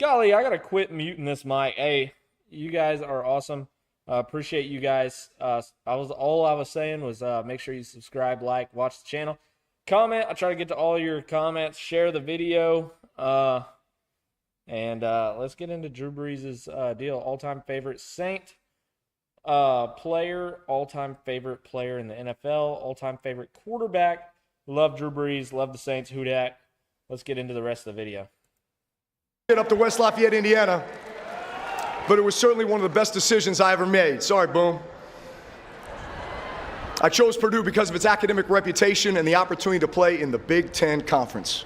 Golly, I gotta quit muting this mic. Hey, you guys are awesome. Appreciate you guys. All I was saying was make sure you subscribe, like, watch the channel, comment. I try to get to all your comments. Share the video. And let's get into Drew Brees' deal. All-time favorite Saint player, all-time favorite player in the NFL, all-time favorite quarterback. Love Drew Brees. Love the Saints. WHO DAT. Let's get into the rest of the video. Up to West Lafayette, Indiana, but it was certainly one of the best decisions I ever made. Sorry, Boom. I chose Purdue because of its academic reputation and the opportunity to play in the Big Ten Conference.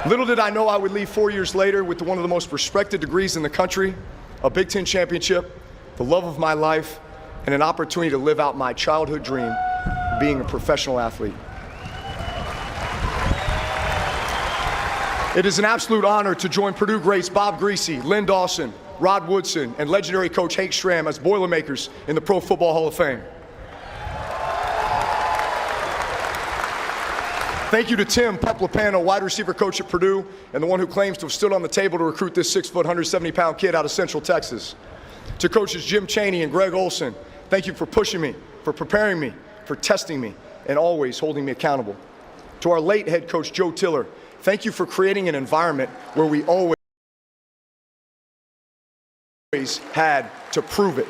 Little did I know I would leave 4 years later with one of the most respected degrees in the country, a Big Ten championship, the love of my life, and an opportunity to live out my childhood dream, being a professional athlete. It is an absolute honor to join Purdue greats Bob Griese, Lynn Dawson, Rod Woodson, and legendary coach Hank Stram as Boilermakers in the Pro Football Hall of Fame. Thank you to Tim Puplapano, wide receiver coach at Purdue, and the one who claims to have stood on the table to recruit this 6', 170-pound kid out of Central Texas. To coaches Jim Chaney and Greg Olson, thank you for pushing me, for preparing me, for testing me, and always holding me accountable. To our late head coach Joe Tiller, thank you for creating an environment where we always had to prove it.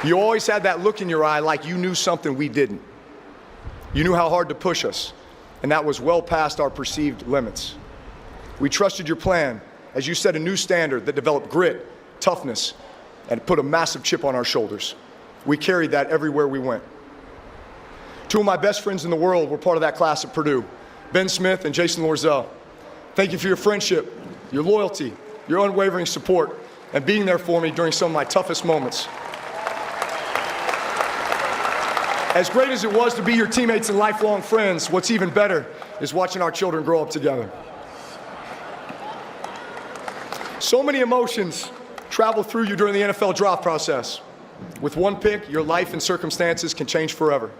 You always had that look in your eye like you knew something we didn't. You knew how hard to push us, and that was well past our perceived limits. We trusted your plan as you set a new standard that developed grit, toughness, and put a massive chip on our shoulders. We carried that everywhere we went. Two of my best friends in the world were part of that class at Purdue, Ben Smith and Jason Lorzell. Thank you for your friendship, your loyalty, your unwavering support, and being there for me during some of my toughest moments. As great as it was to be your teammates and lifelong friends, what's even better is watching our children grow up together. So many emotions travel through you during the NFL draft process. With one pick, your life and circumstances can change forever.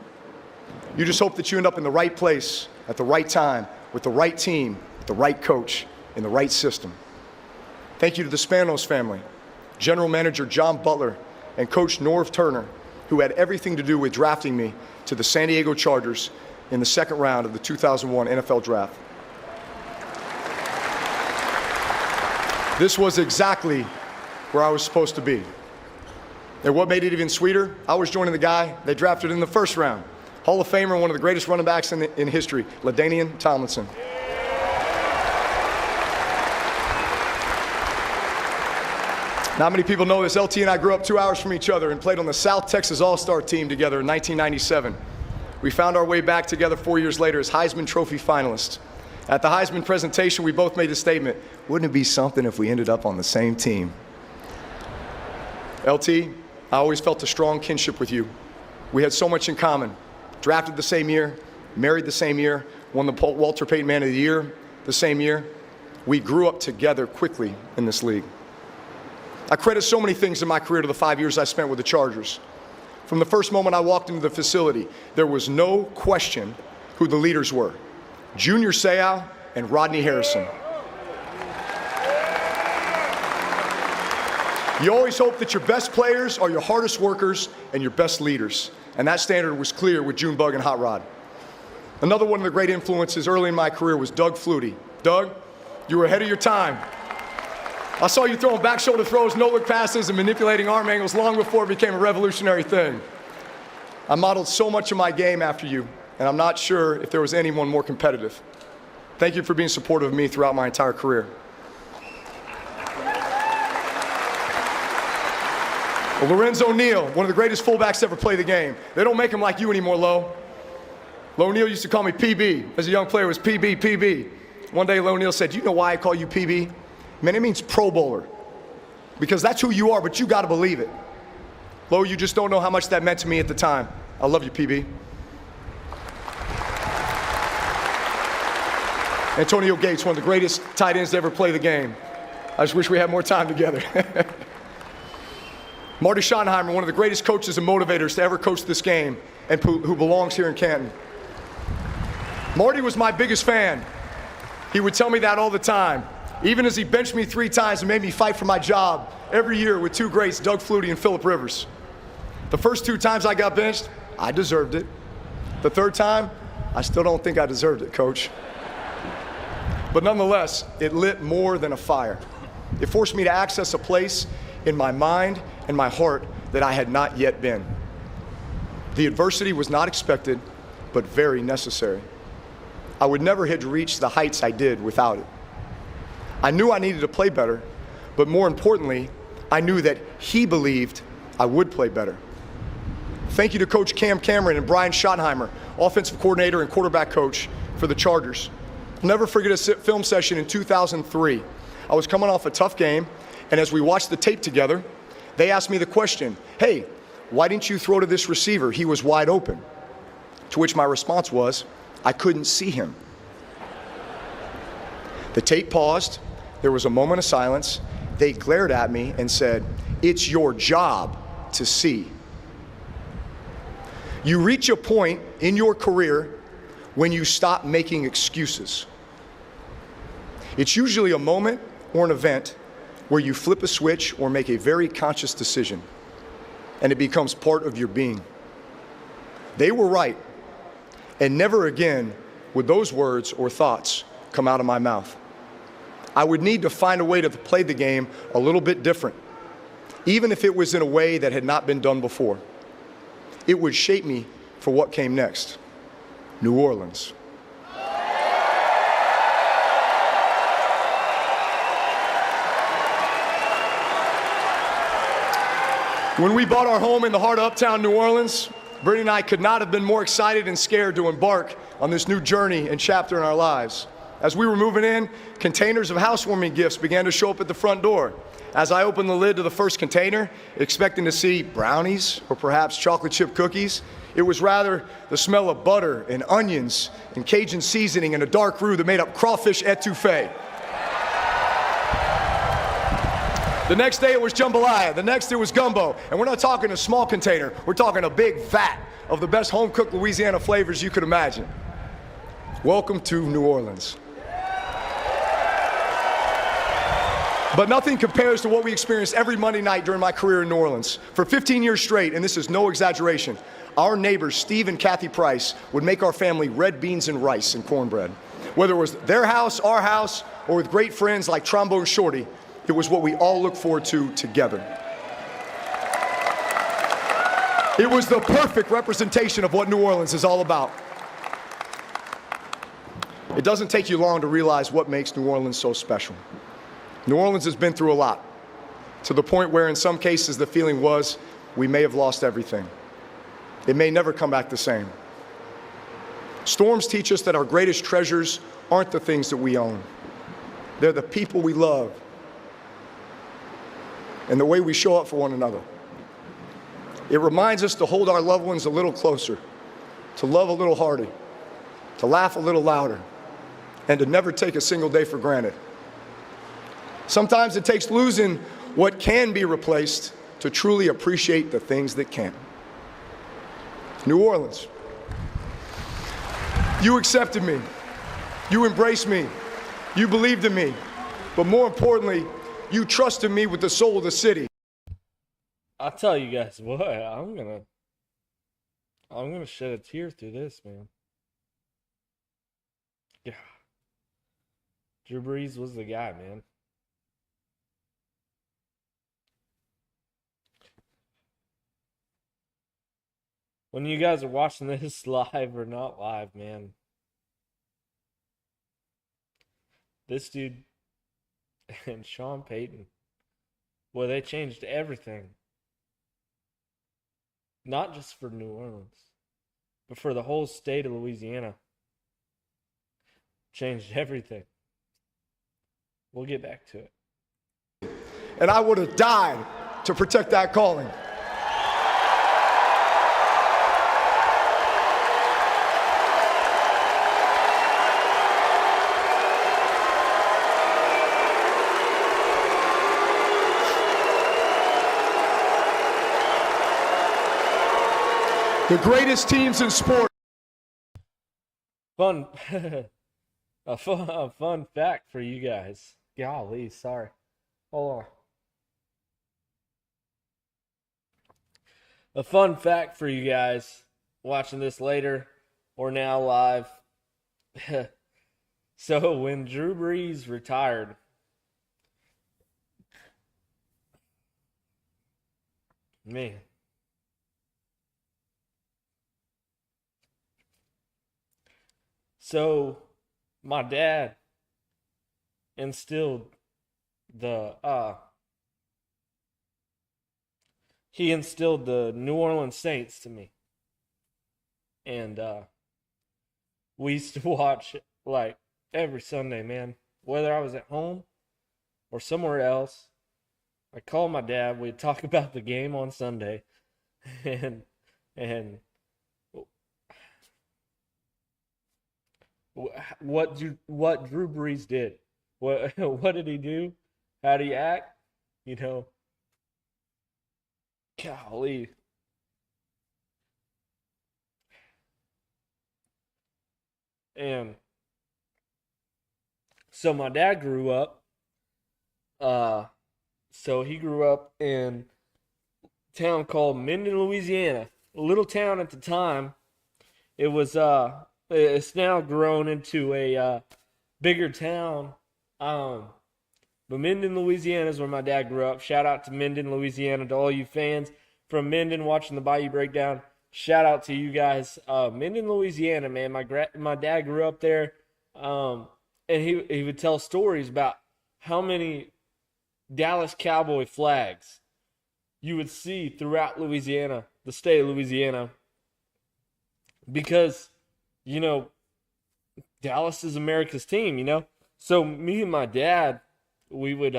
You just hope that you end up in the right place, at the right time, with the right team, with the right coach, in the right system. Thank you to the Spanos family, General Manager John Butler, and Coach Norv Turner, who had everything to do with drafting me to the San Diego Chargers in the second round of the 2001 NFL Draft. This was exactly where I was supposed to be. And what made it even sweeter, I was joining the guy they drafted in the first round, Hall of Famer, one of the greatest running backs in history, LaDainian Tomlinson. Not many people know this. LT and I grew up 2 hours from each other and played on the South Texas All-Star team together in 1997. We found our way back together 4 years later as Heisman Trophy finalists. At the Heisman presentation, we both made the statement, wouldn't it be something if we ended up on the same team? LT, I always felt a strong kinship with you. We had so much in common. Drafted the same year, married the same year, won the Walter Payton Man of the Year the same year. We grew up together quickly in this league. I credit so many things in my career to the 5 years I spent with the Chargers. From the first moment I walked into the facility, there was no question who the leaders were. Junior Seau and Rodney Harrison. You always hope that your best players are your hardest workers and your best leaders. And that standard was clear with Junebug and Hot Rod. Another one of the great influences early in my career was Doug Flutie. Doug, you were ahead of your time. I saw you throwing back shoulder throws, no-look passes, and manipulating arm angles long before it became a revolutionary thing. I modeled so much of my game after you, and I'm not sure if there was anyone more competitive. Thank you for being supportive of me throughout my entire career. Lorenzo Neal, one of the greatest fullbacks to ever play the game. They don't make him like you anymore, Lo. Lo Neal used to call me PB. As a young player, it was PB, PB. One day, Lo Neal said, do you know why I call you PB? Man, it means Pro Bowler. Because that's who you are, but you got to believe it. Lo, you just don't know how much that meant to me at the time. I love you, PB. Antonio Gates, one of the greatest tight ends to ever play the game. I just wish we had more time together. Marty Schottenheimer, one of the greatest coaches and motivators to ever coach this game, and who belongs here in Canton. Marty was my biggest fan. He would tell me that all the time, even as he benched me 3 times and made me fight for my job every year with 2 greats, Doug Flutie and Phillip Rivers. The first 2 times I got benched, I deserved it. The 3rd time, I still don't think I deserved it, Coach. But nonetheless, it lit more than a fire. It forced me to access a place in my mind and my heart that I had not yet been. The adversity was not expected, but very necessary. I would never have reached the heights I did without it. I knew I needed to play better, but more importantly, I knew that he believed I would play better. Thank you to Coach Cam Cameron and Brian Schottenheimer, offensive coordinator and quarterback coach for the Chargers. I'll never forget a film session in 2003. I was coming off a tough game, and as we watched the tape together, they asked me the question, hey, why didn't you throw to this receiver? He was wide open. To which my response was, I couldn't see him. The tape paused. There was a moment of silence. They glared at me and said, it's your job to see. You reach a point in your career when you stop making excuses. It's usually a moment or an event where you flip a switch or make a very conscious decision, and it becomes part of your being. They were right, and never again would those words or thoughts come out of my mouth. I would need to find a way to play the game a little bit different, even if it was in a way that had not been done before. It would shape me for what came next. New Orleans. When we bought our home in the heart of uptown New Orleans, Brittany and I could not have been more excited and scared to embark on this new journey and chapter in our lives. As we were moving in, containers of housewarming gifts began to show up at the front door. As I opened the lid to the first container, expecting to see brownies or perhaps chocolate chip cookies, it was rather the smell of butter and onions and Cajun seasoning and a dark roux that made up crawfish etouffee. The next day it was jambalaya, the next it was gumbo, and we're not talking a small container, we're talking a big vat of the best home-cooked Louisiana flavors you could imagine. Welcome to New Orleans. But nothing compares to what we experienced every Monday night during my career in New Orleans. For 15 years straight, and this is no exaggeration, our neighbors, Steve and Kathy Price, would make our family red beans and rice and cornbread. Whether it was their house, our house, or with great friends like Trombone Shorty, it was what we all looked forward to together. It was the perfect representation of what New Orleans is all about. It doesn't take you long to realize what makes New Orleans so special. New Orleans has been through a lot, to the point where in some cases the feeling was we may have lost everything. It may never come back the same. Storms teach us that our greatest treasures aren't the things that we own. They're the people we love and the way we show up for one another. It reminds us to hold our loved ones a little closer, to love a little harder, to laugh a little louder, and to never take a single day for granted. Sometimes it takes losing what can be replaced to truly appreciate the things that can't. New Orleans. You accepted me. You embraced me. You believed in me. But more importantly, you trusted me with the soul of the city. I'll tell you guys what, I'm gonna shed a tear through this, man. Yeah. Drew Brees was the guy, man. When you guys are watching this live or not live, man, this dude and Sean Payton, well, they changed everything. Not just for New Orleans, but for the whole state of Louisiana. Changed everything. We'll get back to it. And I would have died to protect that calling. The greatest teams in sport. Fun a fun fact for you guys. Golly, sorry. Hold on. A fun fact for you guys watching this later or now live. So when Drew Brees retired, man, so my dad instilled the he instilled the New Orleans Saints to me, and we used to watch like every Sunday, man. Whether I was at home or somewhere else, I called my dad. We'd talk about the game on Sunday, and and what Drew Brees did. What did he do? How did he act? You know, golly. And so my dad grew up. Uh, so he grew up in a town called Minden, Louisiana. A little town at the time. It was it's now grown into a bigger town. Um, But Minden, Louisiana is where my dad grew up. Shout out to Minden, Louisiana, to all you fans from Minden watching the Bayou Breakdown. Shout out to you guys. Minden, Louisiana, man. My dad grew up there, and he would tell stories about how many Dallas Cowboy flags you would see throughout Louisiana, the state of Louisiana, because you know Dallas is America's team. So me and my dad, we would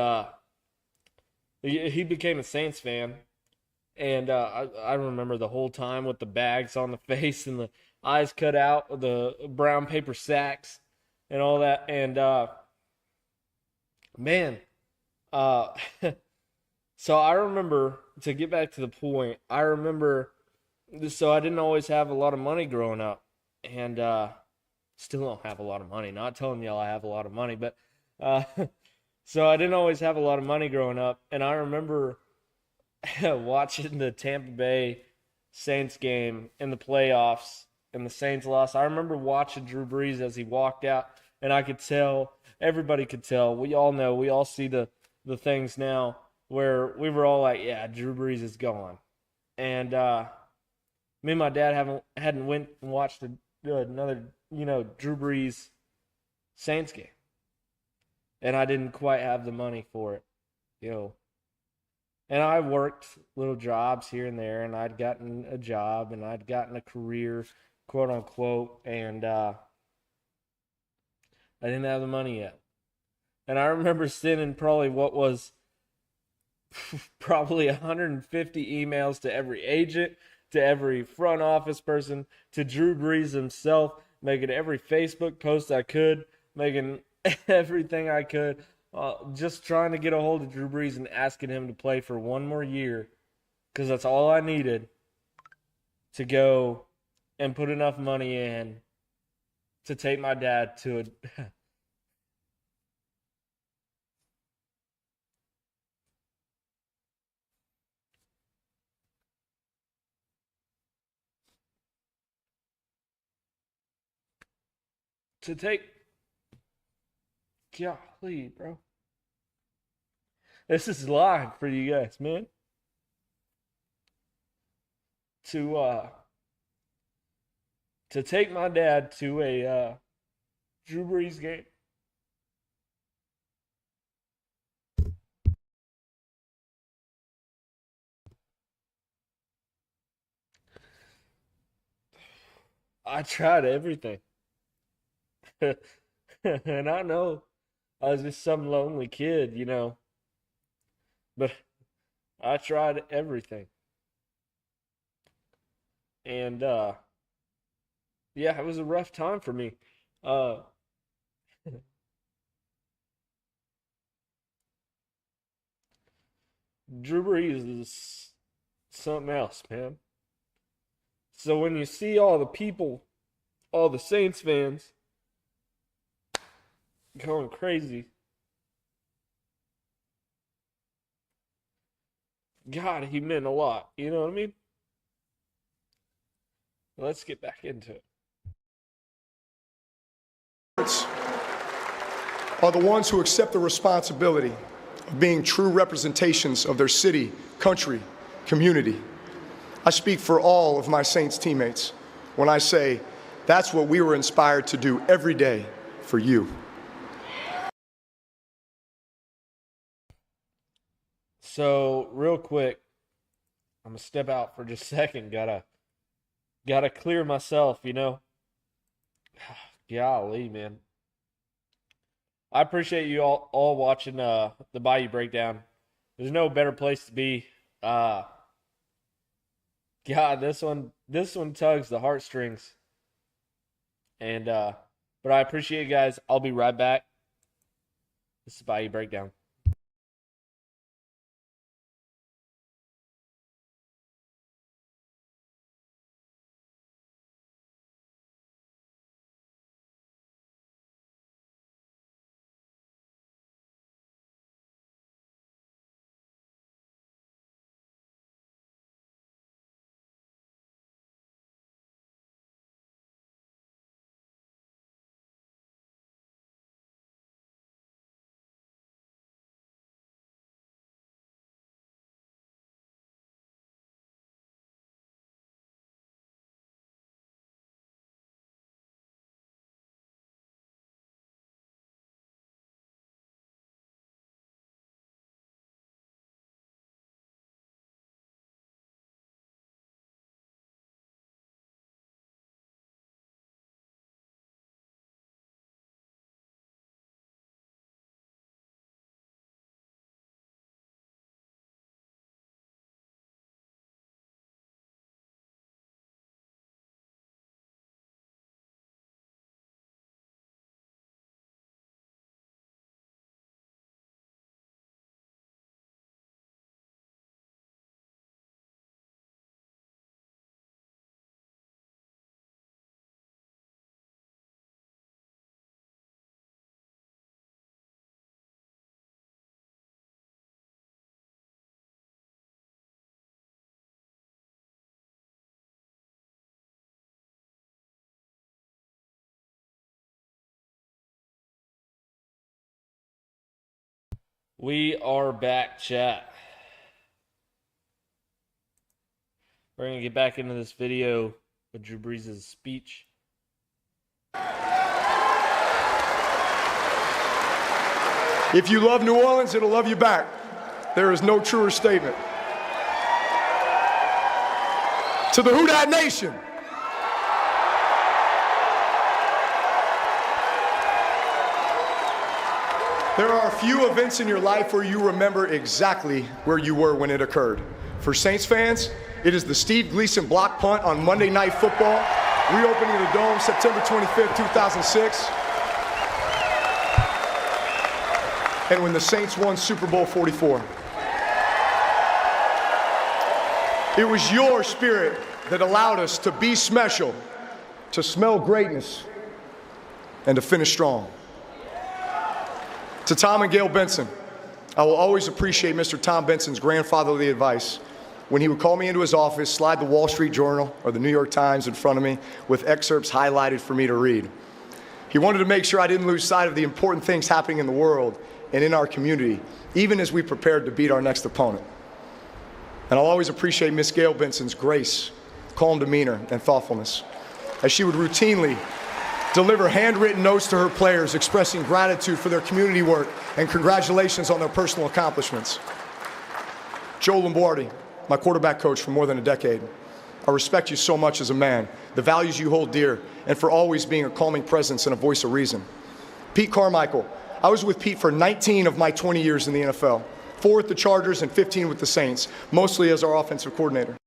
he became a Saints fan, and I remember the whole time with the bags on the face and the eyes cut out, the brown paper sacks and all that. And man, uh so I remember, to get back to the point, I remember, so I didn't always have a lot of money growing up, and still don't have a lot of money. Not telling y'all I have a lot of money, but uh so I didn't always have a lot of money growing up, and I remember watching the Tampa Bay Saints game in the playoffs, and the Saints lost. I remember watching Drew Brees as he walked out, and I could tell, everybody could tell. We all know, we all see the things now where we were all like, yeah, Drew Brees is gone. And me and my dad hadn't went and watched another, Drew Brees Saints game, and I didn't quite have the money for it. And I worked little jobs here and there, and I'd gotten a job, and I'd gotten a career, quote unquote, and I didn't have the money yet. And I remember sending probably what was probably 150 emails to every agent, to every front office person, to Drew Brees himself, making every Facebook post I could, making everything I could, just trying to get a hold of Drew Brees and asking him to play for one more year, because that's all I needed to go and put enough money in to take my dad to to take. Golly, bro. This is live for you guys, man. To take my dad to a Drew Brees game. I tried everything. And I know I was just some lonely kid, but I tried everything. And yeah, it was a rough time for me. Uh Drew Brees is something else, man. So when you see all the people, all the Saints fans going crazy. God, he meant a lot. You know what I mean? Let's get back into it. Are the ones who accept the responsibility of being true representations of their city, country, community. I speak for all of my Saints teammates when I say that's what we were inspired to do every day for you. So, real quick, I'm gonna step out for just a second. Gotta clear myself, you know. Golly, man. I appreciate you all watching the Bayou Breakdown. There's no better place to be. God, this one tugs the heartstrings. And but I appreciate you guys. I'll be right back. This is Bayou Breakdown. We are back, chat. We're going to get back into this video with Drew Brees' speech. If you love New Orleans, it'll love you back. There is no truer statement. To the WHO DAT Nation. There are a few events in your life where you remember exactly where you were when it occurred. For Saints fans, it is the Steve Gleason block punt on Monday Night Football, reopening the Dome September 25th, 2006, and when the Saints won Super Bowl 44. It was your spirit that allowed us to be special, to smell greatness, and to finish strong. To Tom and Gail Benson, I will always appreciate Mr. Tom Benson's grandfatherly advice when he would call me into his office, slide the Wall Street Journal or the New York Times in front of me with excerpts highlighted for me to read. He wanted to make sure I didn't lose sight of the important things happening in the world and in our community, even as we prepared to beat our next opponent. And I'll always appreciate Miss Gail Benson's grace, calm demeanor, and thoughtfulness, as she would routinely deliver handwritten notes to her players expressing gratitude for their community work and congratulations on their personal accomplishments. Joe Lombardi, my quarterback coach for more than a decade, I respect you so much as a man, the values you hold dear, and for always being a calming presence and a voice of reason. Pete Carmichael, I was with Pete for 19 of my 20 years in the NFL, 4 with the Chargers and 15 with the Saints, mostly as our offensive coordinator.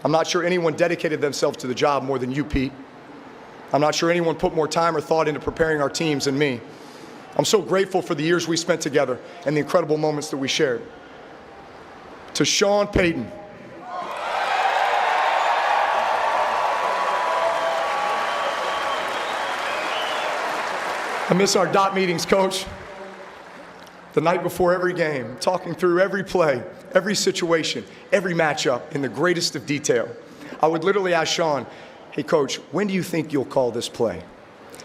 I'm not sure anyone dedicated themselves to the job more than you, Pete. I'm not sure anyone put more time or thought into preparing our teams than me. I'm so grateful for the years we spent together and the incredible moments that we shared. To Sean Payton, I miss our DOT meetings, Coach. The night before every game, talking through every play, every situation, every matchup in the greatest of detail. I would literally ask Sean, hey, Coach, when do you think you'll call this play?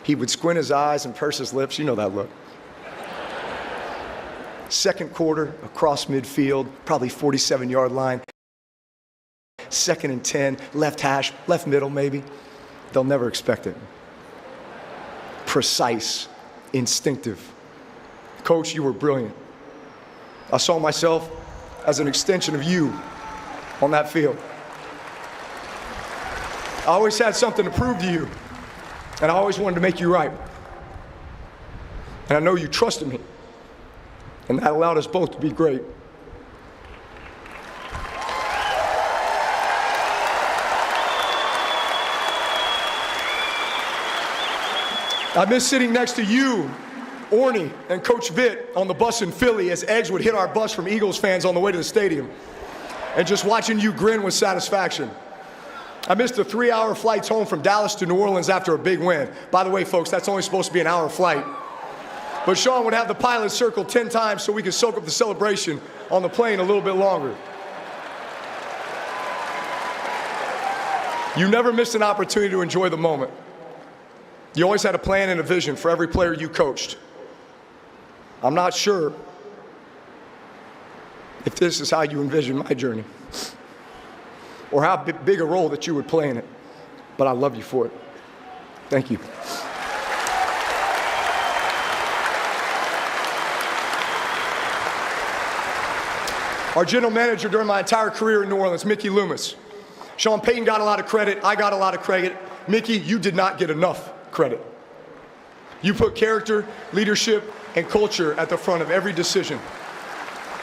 He would squint his eyes and purse his lips. You know that look. Second quarter, across midfield, probably 47-yard line. 2nd and 10, left hash, left middle maybe. They'll never expect it. Precise, instinctive. Coach, you were brilliant. I saw myself as an extension of you on that field. I always had something to prove to you, and I always wanted to make you right. And I know you trusted me, and that allowed us both to be great. I miss sitting next to you, Orny, and Coach Vitt on the bus in Philly as eggs would hit our bus from Eagles fans on the way to the stadium, and just watching you grin with satisfaction. I missed the 3-hour flights home from Dallas to New Orleans after a big win. By the way, folks, that's only supposed to be an hour flight. But Sean would have the pilot circle 10 times so we could soak up the celebration on the plane a little bit longer. You never missed an opportunity to enjoy the moment. You always had a plan and a vision for every player you coached. I'm not sure if this is how you envision my journey or how big a role that you would play in it, but I love you for it. Thank you. Our general manager during my entire career in New Orleans, Mickey Loomis. Sean Payton got a lot of credit. I got a lot of credit. Mickey, you did not get enough credit. You put character, leadership, and culture at the front of every decision,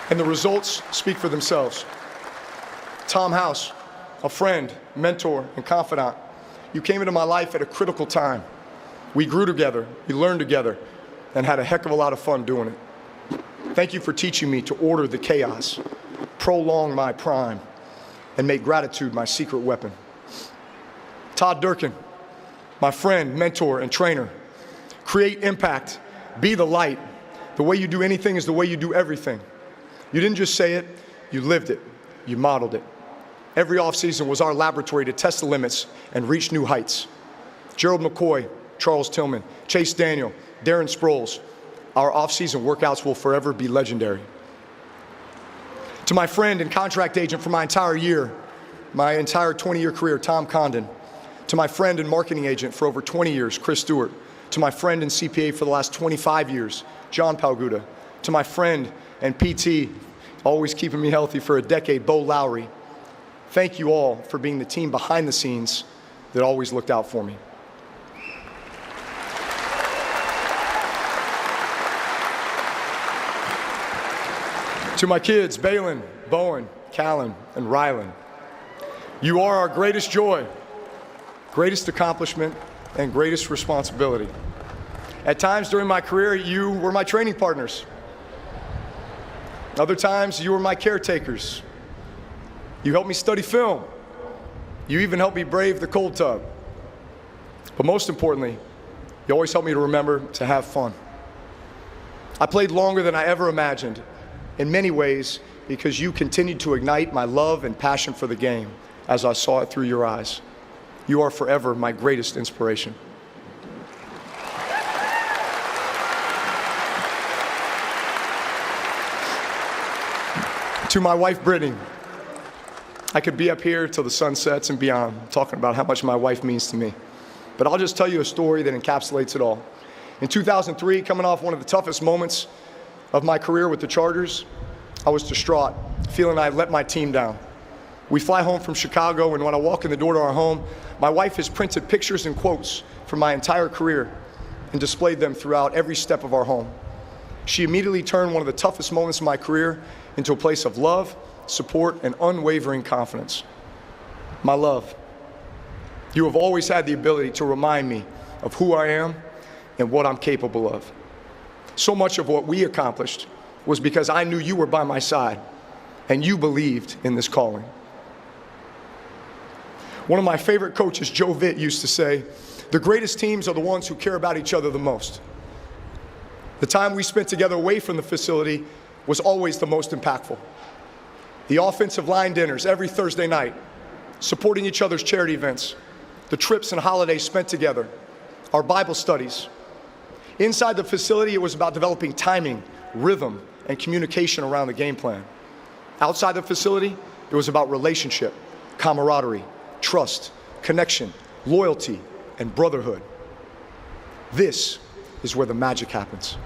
and the results speak for themselves. Tom House, a friend, mentor, and confidant. You came into my life at a critical time. We grew together, we learned together, and had a heck of a lot of fun doing it. Thank you for teaching me to order the chaos, prolong my prime, and make gratitude my secret weapon. Todd Durkin, my friend, mentor, and trainer. Create impact, be the light. The way you do anything is the way you do everything. You didn't just say it, you lived it, you modeled it. Every offseason was our laboratory to test the limits and reach new heights. Gerald McCoy, Charles Tillman, Chase Daniel, Darren Sproles. Our offseason workouts will forever be legendary. To my friend and contract agent for my entire 20-year career, Tom Condon. To my friend and marketing agent for over 20 years, Chris Stewart. To my friend and CPA for the last 25 years, John Palguda. To my friend and PT, always keeping me healthy for a decade, Bo Lowry. Thank you all for being the team behind the scenes that always looked out for me. To my kids, Balin, Bowen, Callan, and Rylan, you are our greatest joy, greatest accomplishment, and greatest responsibility. At times during my career, you were my training partners. Other times, you were my caretakers. You helped me study film. You even helped me brave the cold tub. But most importantly, you always helped me to remember to have fun. I played longer than I ever imagined, in many ways because you continued to ignite my love and passion for the game as I saw it through your eyes. You are forever my greatest inspiration. To my wife, Brittany, I could be up here till the sun sets and beyond talking about how much my wife means to me. But I'll just tell you a story that encapsulates it all. In 2003, coming off one of the toughest moments of my career with the Chargers, I was distraught, feeling I had let my team down. We fly home from Chicago, and when I walk in the door to our home, my wife has printed pictures and quotes from my entire career and displayed them throughout every step of our home. She immediately turned one of the toughest moments of my career into a place of love, support, and unwavering confidence. My love, you have always had the ability to remind me of who I am and what I'm capable of. So much of what we accomplished was because I knew you were by my side and you believed in this calling. One of my favorite coaches, Joe Vitt, used to say, the greatest teams are the ones who care about each other the most. The time we spent together away from the facility was always the most impactful. The offensive line dinners every Thursday night, supporting each other's charity events, the trips and holidays spent together, our Bible studies. Inside the facility, it was about developing timing, rhythm, and communication around the game plan. Outside the facility, it was about relationship, camaraderie, trust, connection, loyalty, and brotherhood. This is where the magic happens.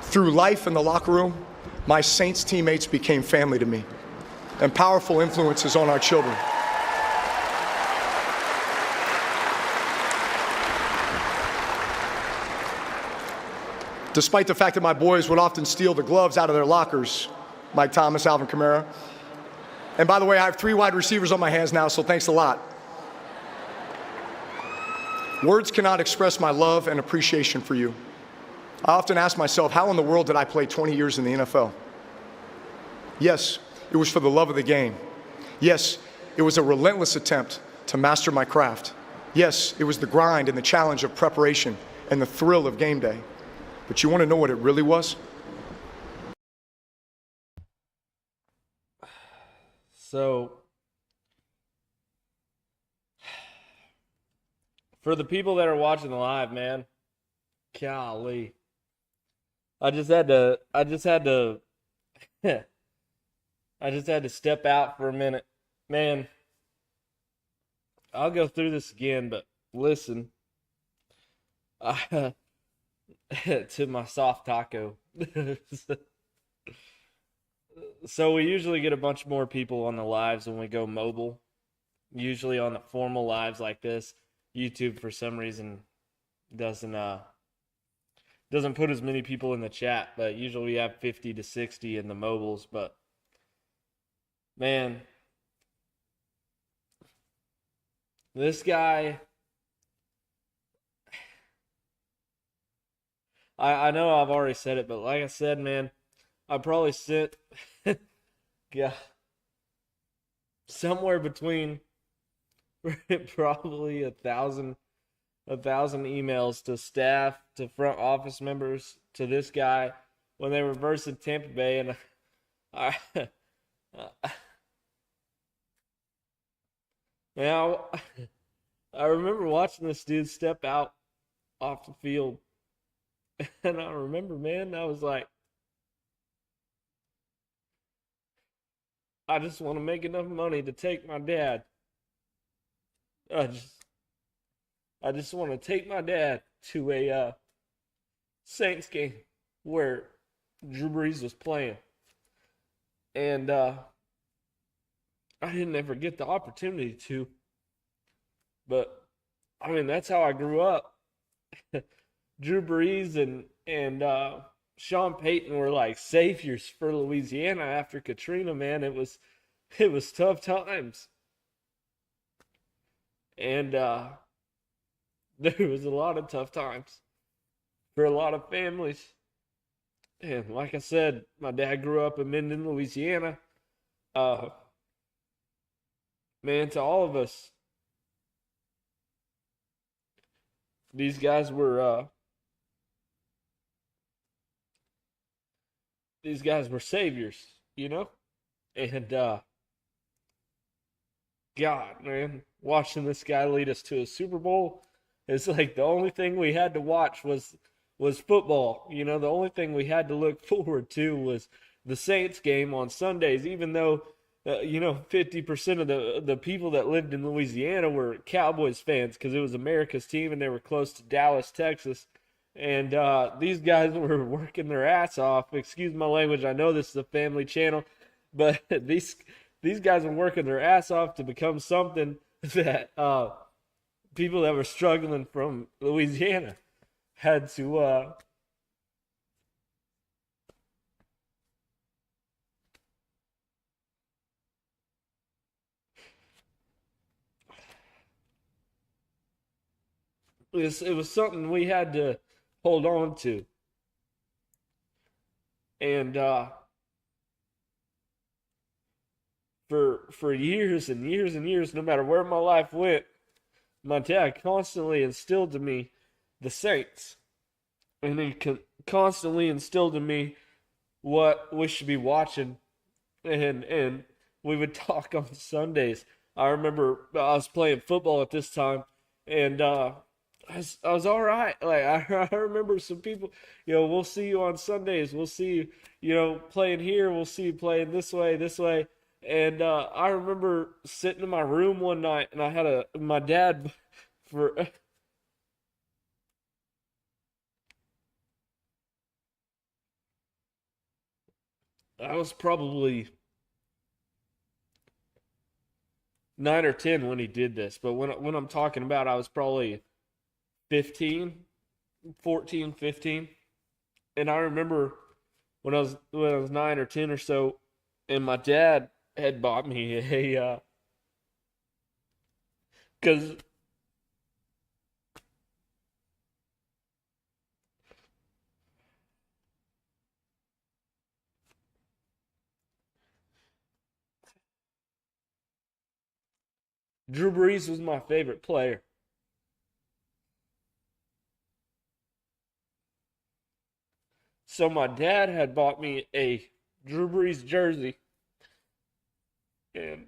Through life in the locker room, my Saints teammates became family to me and powerful influences on our children. Despite the fact that my boys would often steal the gloves out of their lockers, Mike Thomas, Alvin Kamara. And by the way, I have 3 wide receivers on my hands now, so thanks a lot. Words cannot express my love and appreciation for you. I often ask myself, how in the world did I play 20 years in the NFL? Yes, it was for the love of the game. Yes, it was a relentless attempt to master my craft. Yes, it was the grind and the challenge of preparation and the thrill of game day. But you want to know what it really was? So, for the people that are watching the live, man, golly. I just had to step out for a minute. Man, I'll go through this again, but listen. To my soft taco. So we usually get a bunch more people on the lives when we go mobile. Usually on the formal lives like this, YouTube for some reason doesn't put as many people in the chat, but usually we have 50 to 60 in the mobiles. But man, this guy, I know I've already said it, but like I said, man, I probably sent yeah, somewhere between probably 1,000 emails to staff, to front office members, to this guy when they were versus Tampa Bay, and now I remember watching this dude step out off the field, and I remember, man, I was like, I just want to make enough money to take my dad. I just want to take my dad to a Saints game where Drew Brees was playing. And I didn't ever get the opportunity to. But, I mean, that's how I grew up. Drew Brees and Sean Payton were like saviors for Louisiana after Katrina, man. It was tough times. And there was a lot of tough times for a lot of families. And like I said, my dad grew up in Minden, Louisiana. Man, to all of us, these guys were saviors, you know? And God, man, watching this guy lead us to a Super Bowl, it's like the only thing we had to watch was football. You know, the only thing we had to look forward to was the Saints game on Sundays, even though 50% of the people that lived in Louisiana were Cowboys fans because it was America's team and they were close to Dallas, Texas. And these guys were working their ass off. Excuse my language. I know this is a family channel, but these guys were working their ass off to become something that people that were struggling from Louisiana had to it was something we had to hold on to. And for years and years and years, no matter where my life went, my dad constantly instilled to me the Saints. and he constantly instilled in me what we should be watching, and we would talk on Sundays. I remember I was playing football at this time, and I was all right. Like I remember some people, we'll see you on Sundays. We'll see you, playing here. We'll see you playing this way, this way. And I remember sitting in my room one night, and I had my dad for. I was probably 9 or 10 when he did this, but when I'm talking about, I was probably 15, 14, 15. And I remember when I was 9 or 10 or so, and my dad had bought me a because Drew Brees was my favorite player. So my dad had bought me a Drew Brees jersey, and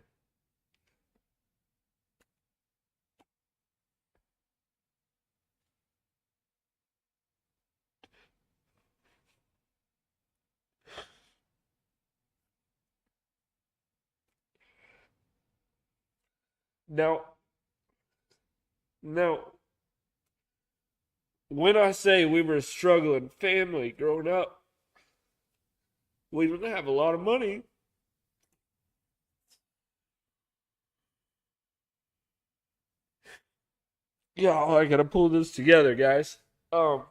now now when I say we were a struggling family growing up, we didn't have a lot of money. Yeah, I gotta pull this together, guys. So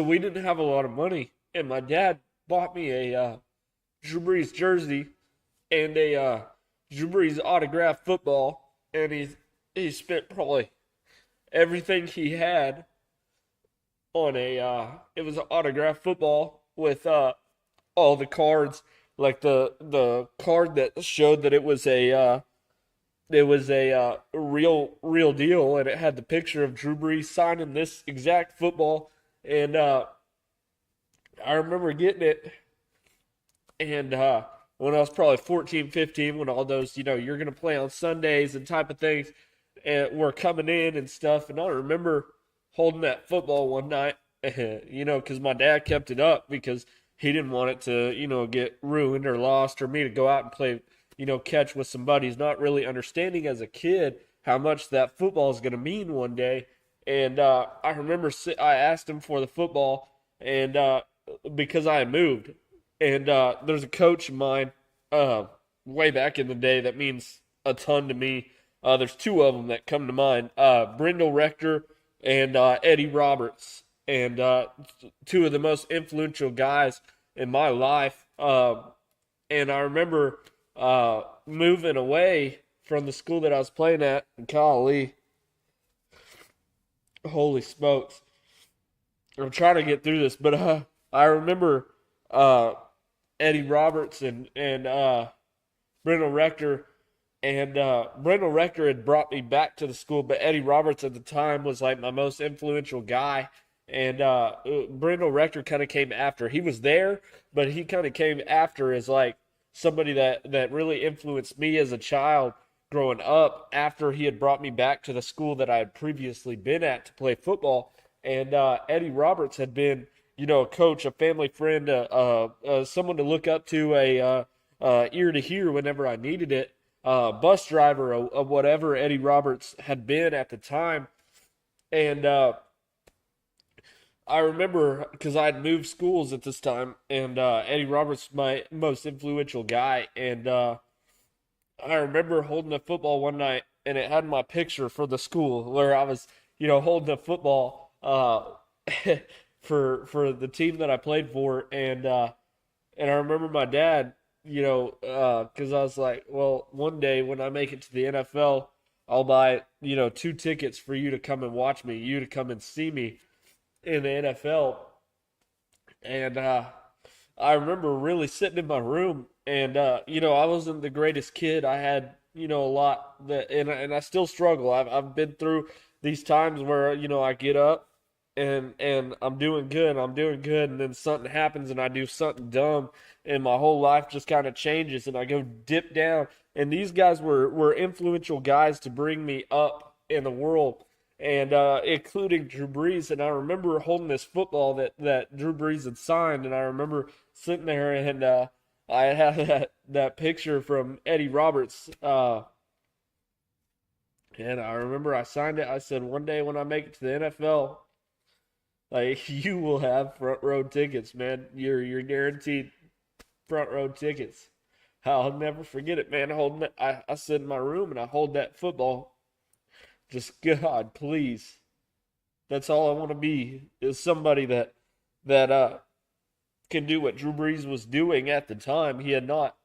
we didn't have a lot of money, and my dad bought me a Drew Brees jersey and a Drew Brees autographed football, and he spent probably everything he had on a it was an autographed football with all the cards, like the card that showed that it was a real deal, and it had the picture of Drew Brees signing this exact football. And I remember getting it, and when I was probably 14, 15, when all those, you're going to play on Sundays and type of things and were coming in and stuff. And I remember holding that football one night, because my dad kept it up because he didn't want it to, get ruined or lost, or me to go out and play, catch with some buddies, not really understanding as a kid how much that football is going to mean one day. And I remember I asked him for the football, and because I had moved. And there's a coach of mine way back in the day that means a ton to me. There's two of them that come to mind: Brindle Rector and Eddie Roberts, and two of the most influential guys in my life. And I remember moving away from the school that I was playing at. And golly, holy smokes! I'm trying to get through this, but I remember uh, Eddie Roberts and Brindle Rector. And Brindle Rector had brought me back to the school, but Eddie Roberts at the time was like my most influential guy. And Brindle Rector kind of came after. He was there, but he kind of came after as like somebody that really influenced me as a child growing up after he had brought me back to the school that I had previously been at to play football. And Eddie Roberts had been, a coach, a family friend, someone to look up to, a ear to hear whenever I needed it, bus driver of whatever Eddie Roberts had been at the time. And I remember because I had moved schools at this time, and Eddie Roberts was my most influential guy. And I remember holding a football one night, and it had my picture for the school where I was, holding a football for the team that I played for. And I remember my dad, because I was like, well, one day when I make it to the NFL, I'll buy, 2 tickets for you to come and watch me, you to come and see me in the NFL. And I remember really sitting in my room, and I wasn't the greatest kid. I had a lot and I still struggle. I've been through these times where, I get up and I'm doing good, and then something happens and I do something dumb and my whole life just kind of changes and I go dip down. And these guys were influential guys to bring me up in the world, and including Drew Brees. And I remember holding this football that Drew Brees had signed, and I remember sitting there and I had that picture from Eddie Roberts, and I remember I signed it. I said, one day when I make it to the NFL, like you will have front row tickets, man. You're guaranteed front row tickets. I'll never forget it, man. Holding it, I sit in my room and I hold that football. Just God, please. That's all I want to be, is somebody that can do what Drew Brees was doing at the time. He had not,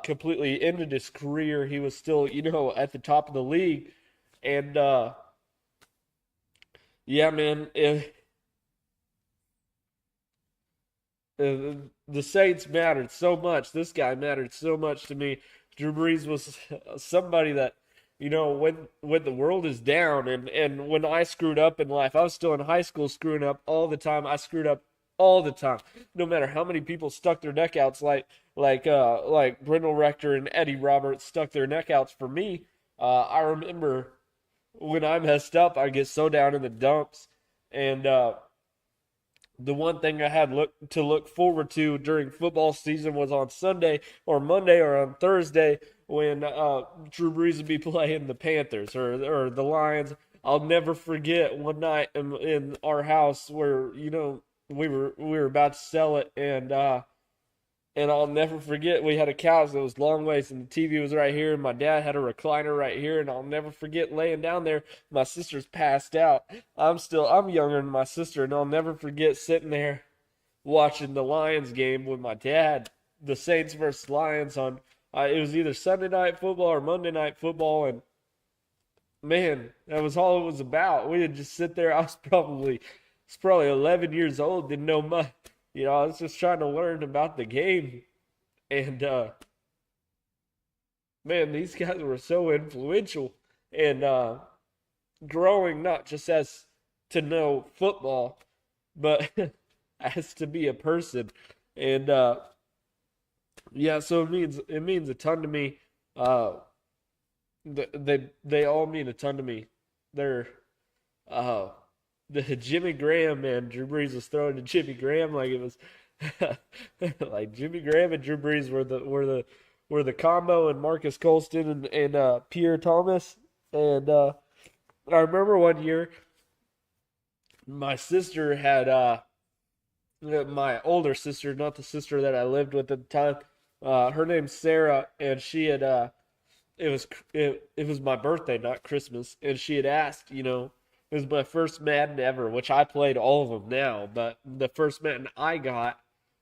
completely ended his career. He was still, at the top of the league. And yeah, man, the Saints mattered so much. This guy mattered so much to me. Drew Brees was somebody that, when the world is down, and when I screwed up in life, I was still in high school screwing up all the time. I screwed up all the time, no matter how many people stuck their neck outs, like Brindle Rector and Eddie Roberts stuck their neck outs for me. I remember when I messed up, I get so down in the dumps, and the one thing I had to look forward to during football season was on Sunday or Monday or on Thursday when Drew Brees would be playing the Panthers or the Lions. I'll never forget one night in our house where we were about to sell it, and I'll never forget, we had a couch that was long ways and the TV was right here, and my dad had a recliner right here, and I'll never forget laying down there. My sister's passed out. I'm younger than my sister, and I'll never forget sitting there watching the Lions game with my dad, the Saints versus Lions on, it was either Sunday night football or Monday night football, and man, that was all it was about. We would just sit there. I was probably 11 years old, didn't know much. I was just trying to learn about the game. And, man, these guys were so influential in growing, not just as to know football, but as to be a person. And, yeah, so it means a ton to me. They all mean a ton to me. They're, the Jimmy Graham, man, Drew Brees was throwing to Jimmy Graham like it was like Jimmy Graham and Drew Brees were the combo, and Marcus Colston and Pierre Thomas. And I remember one year my sister had my older sister, not the sister that I lived with at the time. Her name's Sarah, and she had it was my birthday, not Christmas, and she had asked, it was my first Madden ever, which I played all of them now, but the first Madden I got,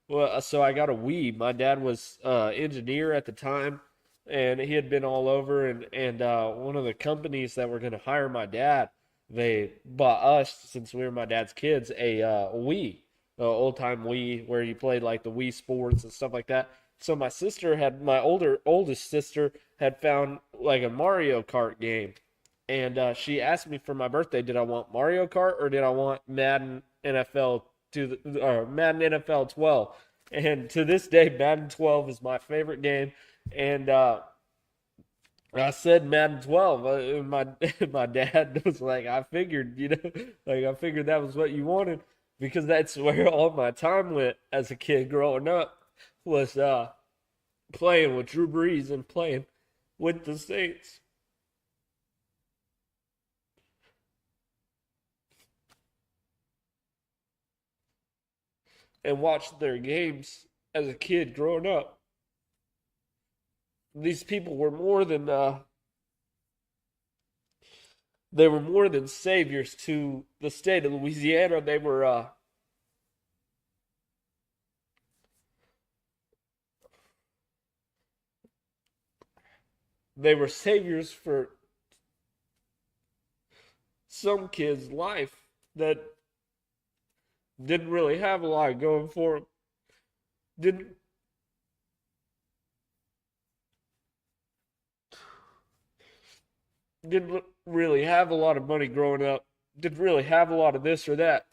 well, so I got a Wii. My dad was engineer at the time, and he had been all over, and one of the companies that were going to hire my dad, they bought us, since we were my dad's kids, a Wii, old-time Wii, where you played like the Wii Sports and stuff like that. So my oldest sister had found like a Mario Kart game. And she asked me for my birthday, did I want Mario Kart or did I want Madden NFL Madden NFL 12? And to this day, Madden 12 is my favorite game. And I said Madden 12. And my dad was like, I figured, I figured that was what you wanted, because that's where all my time went as a kid growing up, was playing with Drew Brees and playing with the Saints. And watched their games as a kid growing up. These people were more than they were more than saviors to the state of Louisiana. They were saviors for some kids' life that didn't really have a lot going for them. Didn't didn't really have a lot of money growing up, didn't really have a lot of this or that.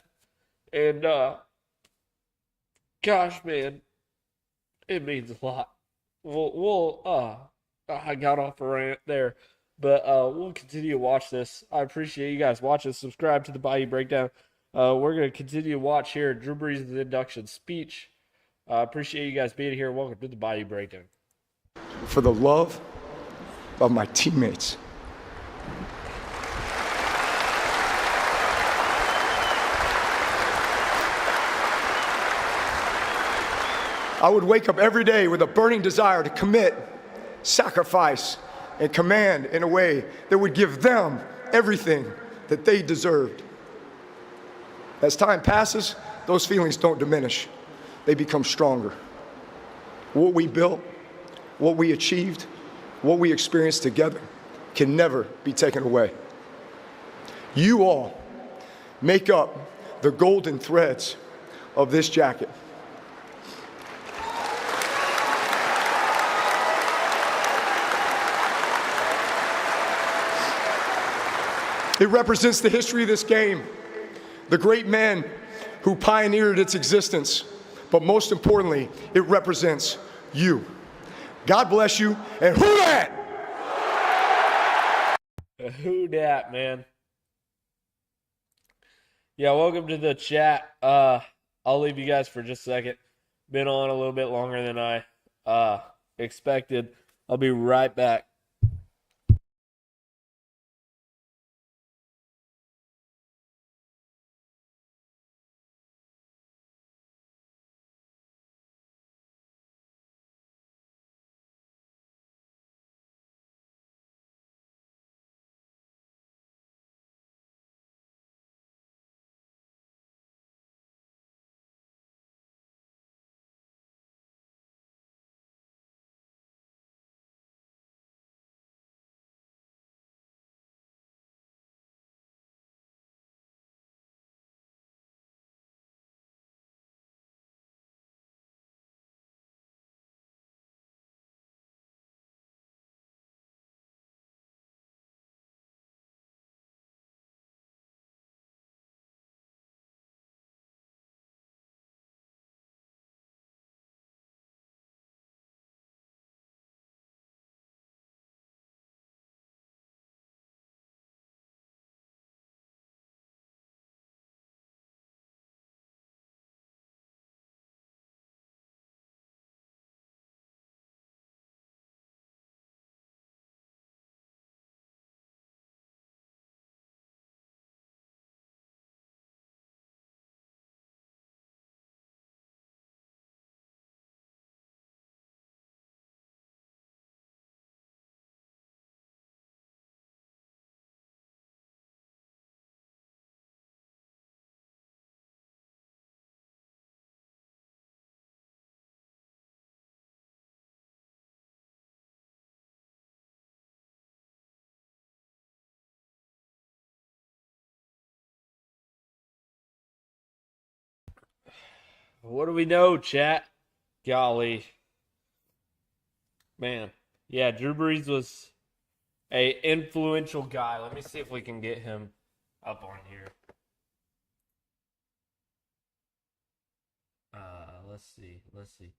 And gosh, man, it means a lot. I got off a rant there, but we'll continue to watch this. I appreciate you guys watching. Subscribe to the Bayou Breakdown. We're gonna continue to watch here Drew Brees' induction speech. I appreciate you guys being here. Welcome to the Bayou Breakdown. For the love of my teammates. I would wake up every day with a burning desire to commit, sacrifice, and command in a way that would give them everything that they deserved. As time passes, those feelings don't diminish. They become stronger. What we built, what we achieved, what we experienced together can never be taken away. You all make up the golden threads of this jacket. It represents the history of this game, the great men who pioneered its existence, but most importantly, it represents you. God bless you, and who dat? Who dat, man? Yeah, welcome to the chat. I'll leave you guys for just a second. Been on a little bit longer than I expected. I'll be right back. What do we know, chat? Golly. Man. Yeah, Drew Brees was a influential guy. Let me see if we can get him up on here. Let's see. Let's see.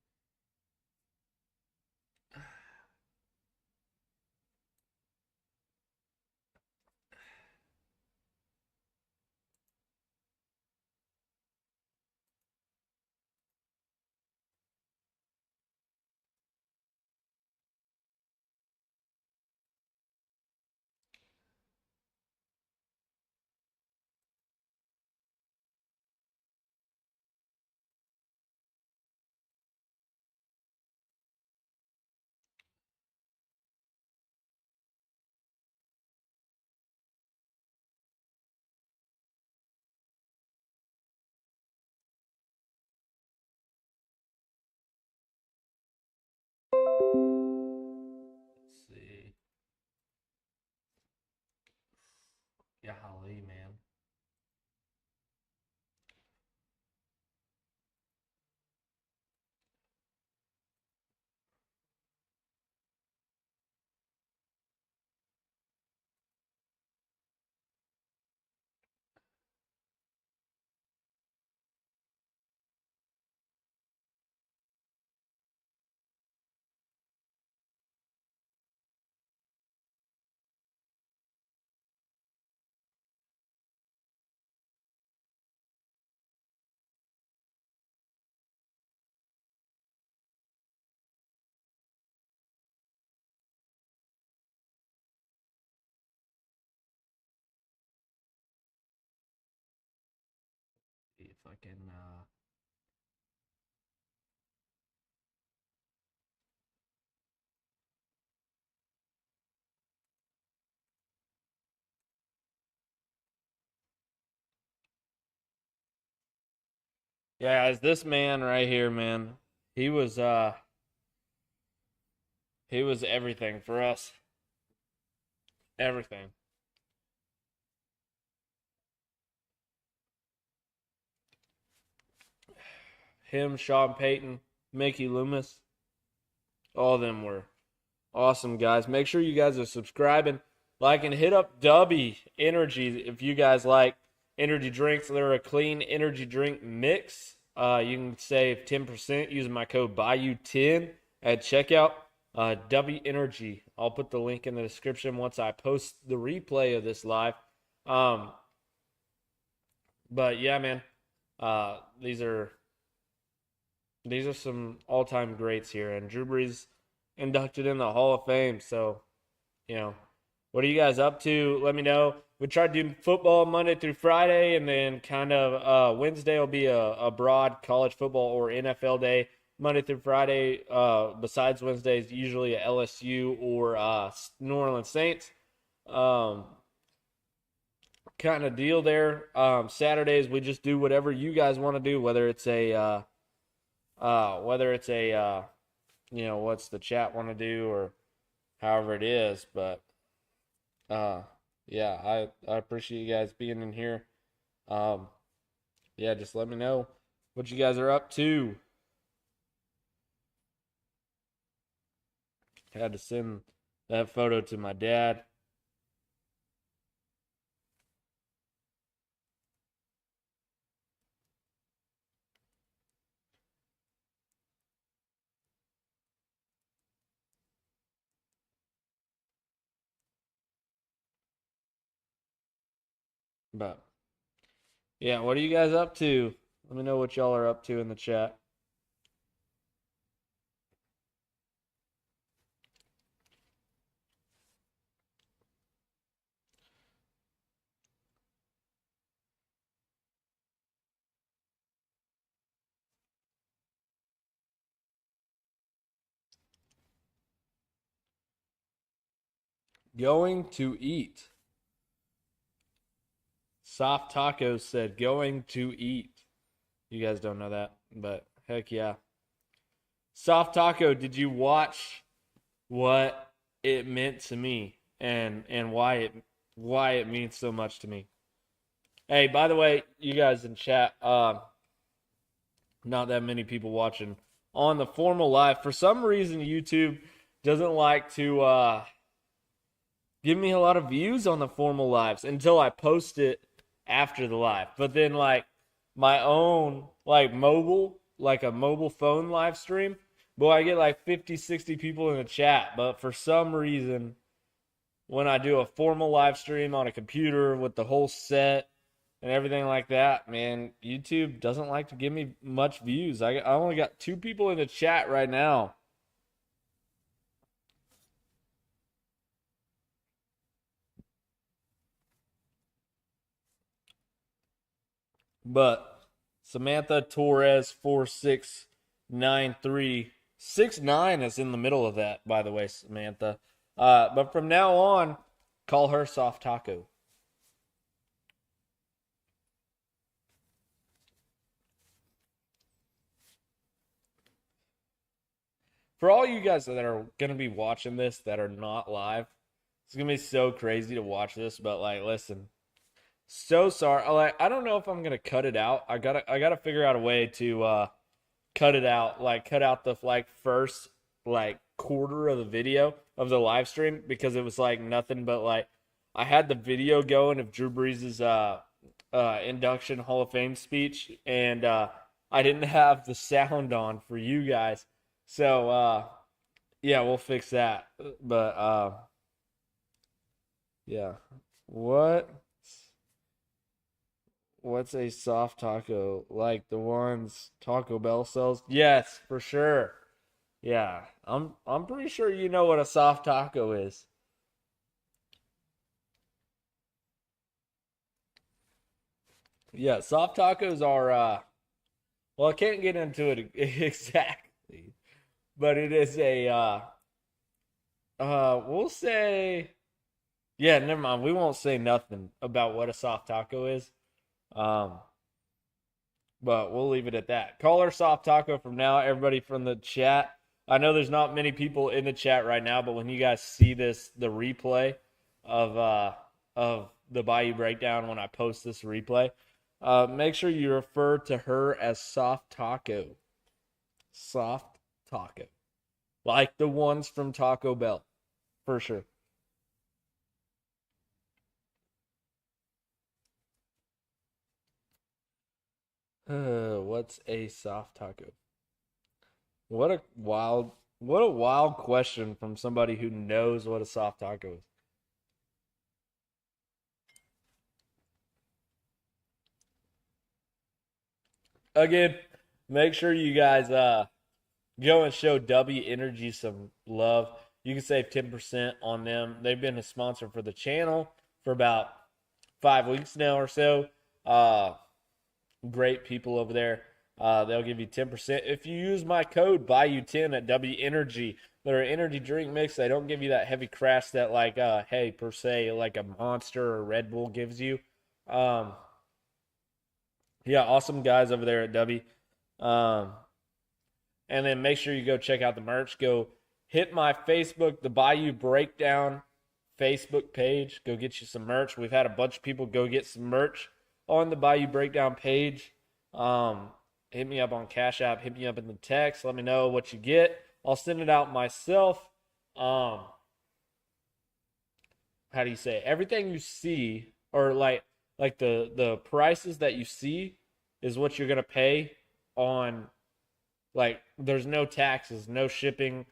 Let's see. Golly, man. fucking yeah, as this man right here, man, he was he was everything for us. Everything. Him, Sean Payton, Mickey Loomis, all of them were awesome guys. Make sure you guys are subscribing, like, and hit up Dubby Energy if you guys like energy drinks. They're a clean energy drink mix. You can save 10% using my code Bayou10 at checkout. W Energy. I'll put the link in the description once I post the replay of this live. But yeah, man, these are some all-time greats here, and Drew Brees inducted in the Hall of Fame. So, what are you guys up to? Let me know. We try to do football Monday through Friday, and then kind of Wednesday will be a broad college football or NFL day. Monday through Friday, besides Wednesdays, usually a LSU or New Orleans Saints kind of deal there. Saturdays we just do whatever you guys want to do, whether it's a what's the chat want to do or however it is. But yeah, I appreciate you guys being in here. Yeah, just let me know what you guys are up to. I had to send that photo to my dad. But yeah, what are you guys up to? Let me know what y'all are up to in the chat. Going to eat. Soft Tacos said going to eat. You guys don't know that, but heck yeah. Soft Taco, did you watch what it meant to me and why it means so much to me? Hey, by the way, you guys in chat, not that many people watching on the formal live. For some reason, YouTube doesn't like to give me a lot of views on the formal lives until I post it after the live. But then, like, my own, like, a mobile phone live stream, boy, I get like 50, 60 people in the chat. But for some reason, when I do a formal live stream on a computer with the whole set and everything like that, man, YouTube doesn't like to give me much views. I only got 2 people in the chat right now. But Samantha Torres 469369 is in the middle of that, by the way, Samantha. But from now on, call her Soft Taco. For all you guys that are going to be watching this that are not live, it's going to be so crazy to watch this, but like, listen. So sorry. Like, I don't know if I'm going to cut it out. I got to figure out a way to cut it out, like cut out the like first like quarter of the video of the live stream, because it was like nothing but like I had the video going of Drew Brees' induction Hall of Fame speech, and I didn't have the sound on for you guys. So yeah, we'll fix that. But yeah. What's a soft taco? Like the ones Taco Bell sells? Yes, for sure. Yeah. I'm pretty sure you know what a soft taco is. Yeah, soft tacos are well, I can't get into it exactly, but it is a we'll say yeah, never mind. We won't say nothing about what a soft taco is. Um but we'll leave it at that. Call her soft taco from now, everybody from the chat. I know there's not many people in the chat right now, but when you guys see this, the replay of the Bayou Breakdown, when I post this replay, make sure you refer to her as soft taco. Soft taco. Like the ones from Taco Bell. For sure. What's a soft taco? What a wild question from somebody who knows what a soft taco is. Again, make sure you guys go and show W Energy some love. You can save 10% on them. They've been a sponsor for the channel for about 5 weeks now or so. Great people over there. They'll give you 10% if you use my code BAYOU10 at W Energy. They're an energy drink mix. They don't give you that heavy crash that hey, per se, like a Monster or Red Bull gives you. Um, yeah, awesome guys over there at W. Um, and then make sure you go check out the merch. Go hit my Facebook, the Bayou Breakdown Facebook page. Go get you some merch. We've had a bunch of people go get some merch on the Bayou Breakdown page. Hit me up on Cash App. Hit me up in the text. Let me know what you get. I'll send it out myself. How do you say it? Everything you see, or like the prices that you see, is what you're gonna pay on. Like, there's no taxes, no shipping,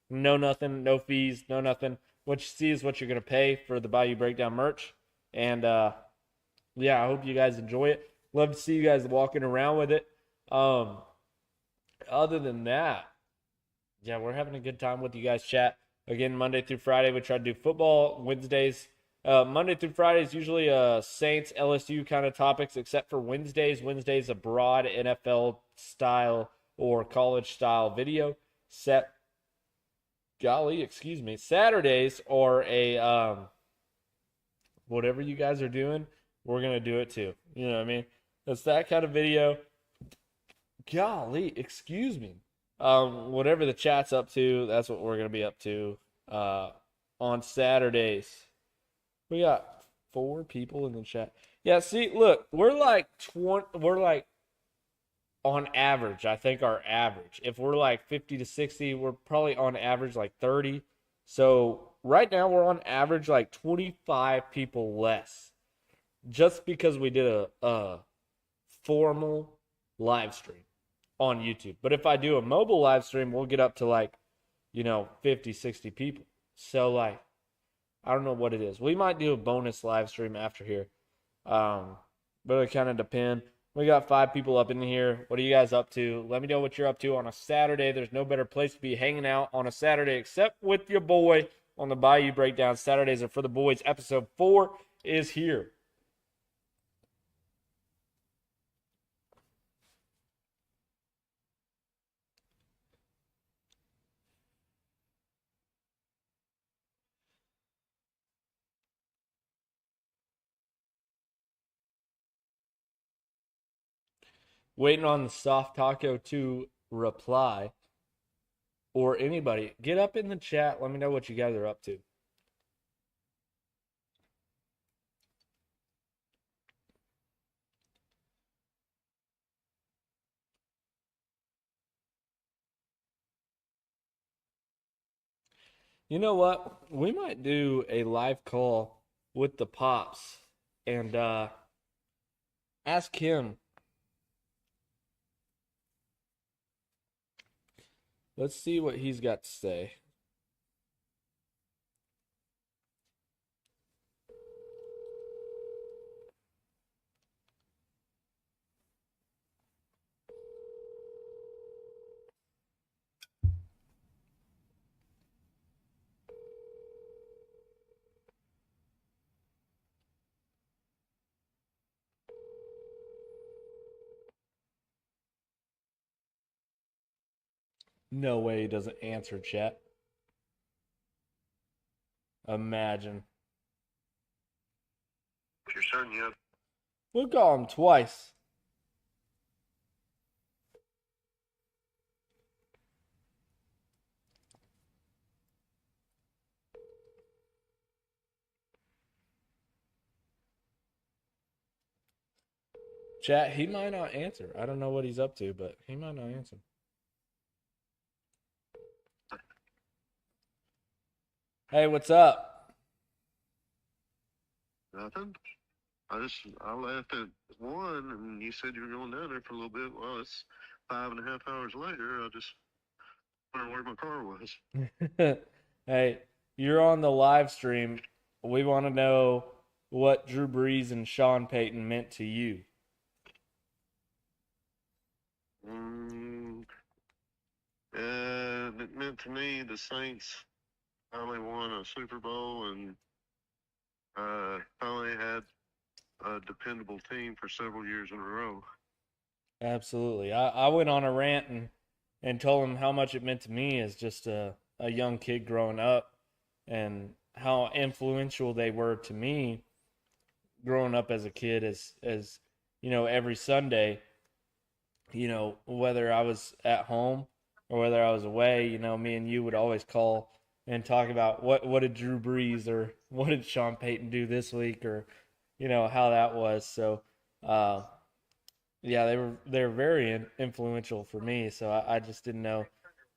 no nothing, no fees, no nothing. What you see is what you're gonna pay for the Bayou Breakdown merch. And yeah, I hope you guys enjoy it. Love to see you guys walking around with it. Um, Other than that, yeah, we're having a good time with you guys. Chat again Monday through Friday. We try to do football. Wednesdays, Monday through Friday is usually Saints LSU kind of topics, except for Wednesdays. Wednesdays a broad NFL style or college style video set. Golly, excuse me. Saturdays are a whatever you guys are doing, we're gonna do it too. You know what I mean? It's that kind of video. Golly, excuse me. Whatever the chat's up to, that's what we're gonna be up to on Saturdays. We got 4 people in the chat. Yeah, see, look, we're like 20. We're like on average. I think our average. If we're like 50 to 60, we're probably on average like 30. So right now we're on average like 25 people less, just because we did a formal live stream on YouTube. But if I do a mobile live stream, we'll get up to like, 50, 60 people. So like, I don't know what it is. We might do a bonus live stream after here. But it kind of depends. We got 5 people up in here. What are you guys up to? Let me know what you're up to on a Saturday. There's no better place to be hanging out on a Saturday except with your boy on the Bayou Breakdown. Saturdays are for the boys. Episode 4 is here. Waiting on the soft taco to reply, or anybody. Get up in the chat. Let me know what you guys are up to. You know what? We might do a live call with the Pops and ask him. Let's see what he's got to say. No way he doesn't answer, chat. Imagine. If you're certain you have. We'll call him twice. Chat, he might not answer. I don't know what he's up to, but he might not answer. Hey, what's up? Nothing. I left at 1, and you said you were going down there for a little bit. Well, it's 5.5 hours later. I just wondered where my car was. Hey, you're on the live stream. We want to know what Drew Brees and Sean Payton meant to you. It meant to me the Saints finally won a Super Bowl and finally had a dependable team for several years in a row. Absolutely. I went on a rant and told him how much it meant to me as just a young kid growing up and how influential they were to me growing up as a kid as you know, every Sunday, you know, whether I was at home or whether I was away, you know, me and you would always call and talk about what did Drew Brees or what did Sean Payton do this week, or you know how that was. So yeah, they were very influential for me. So I just didn't know.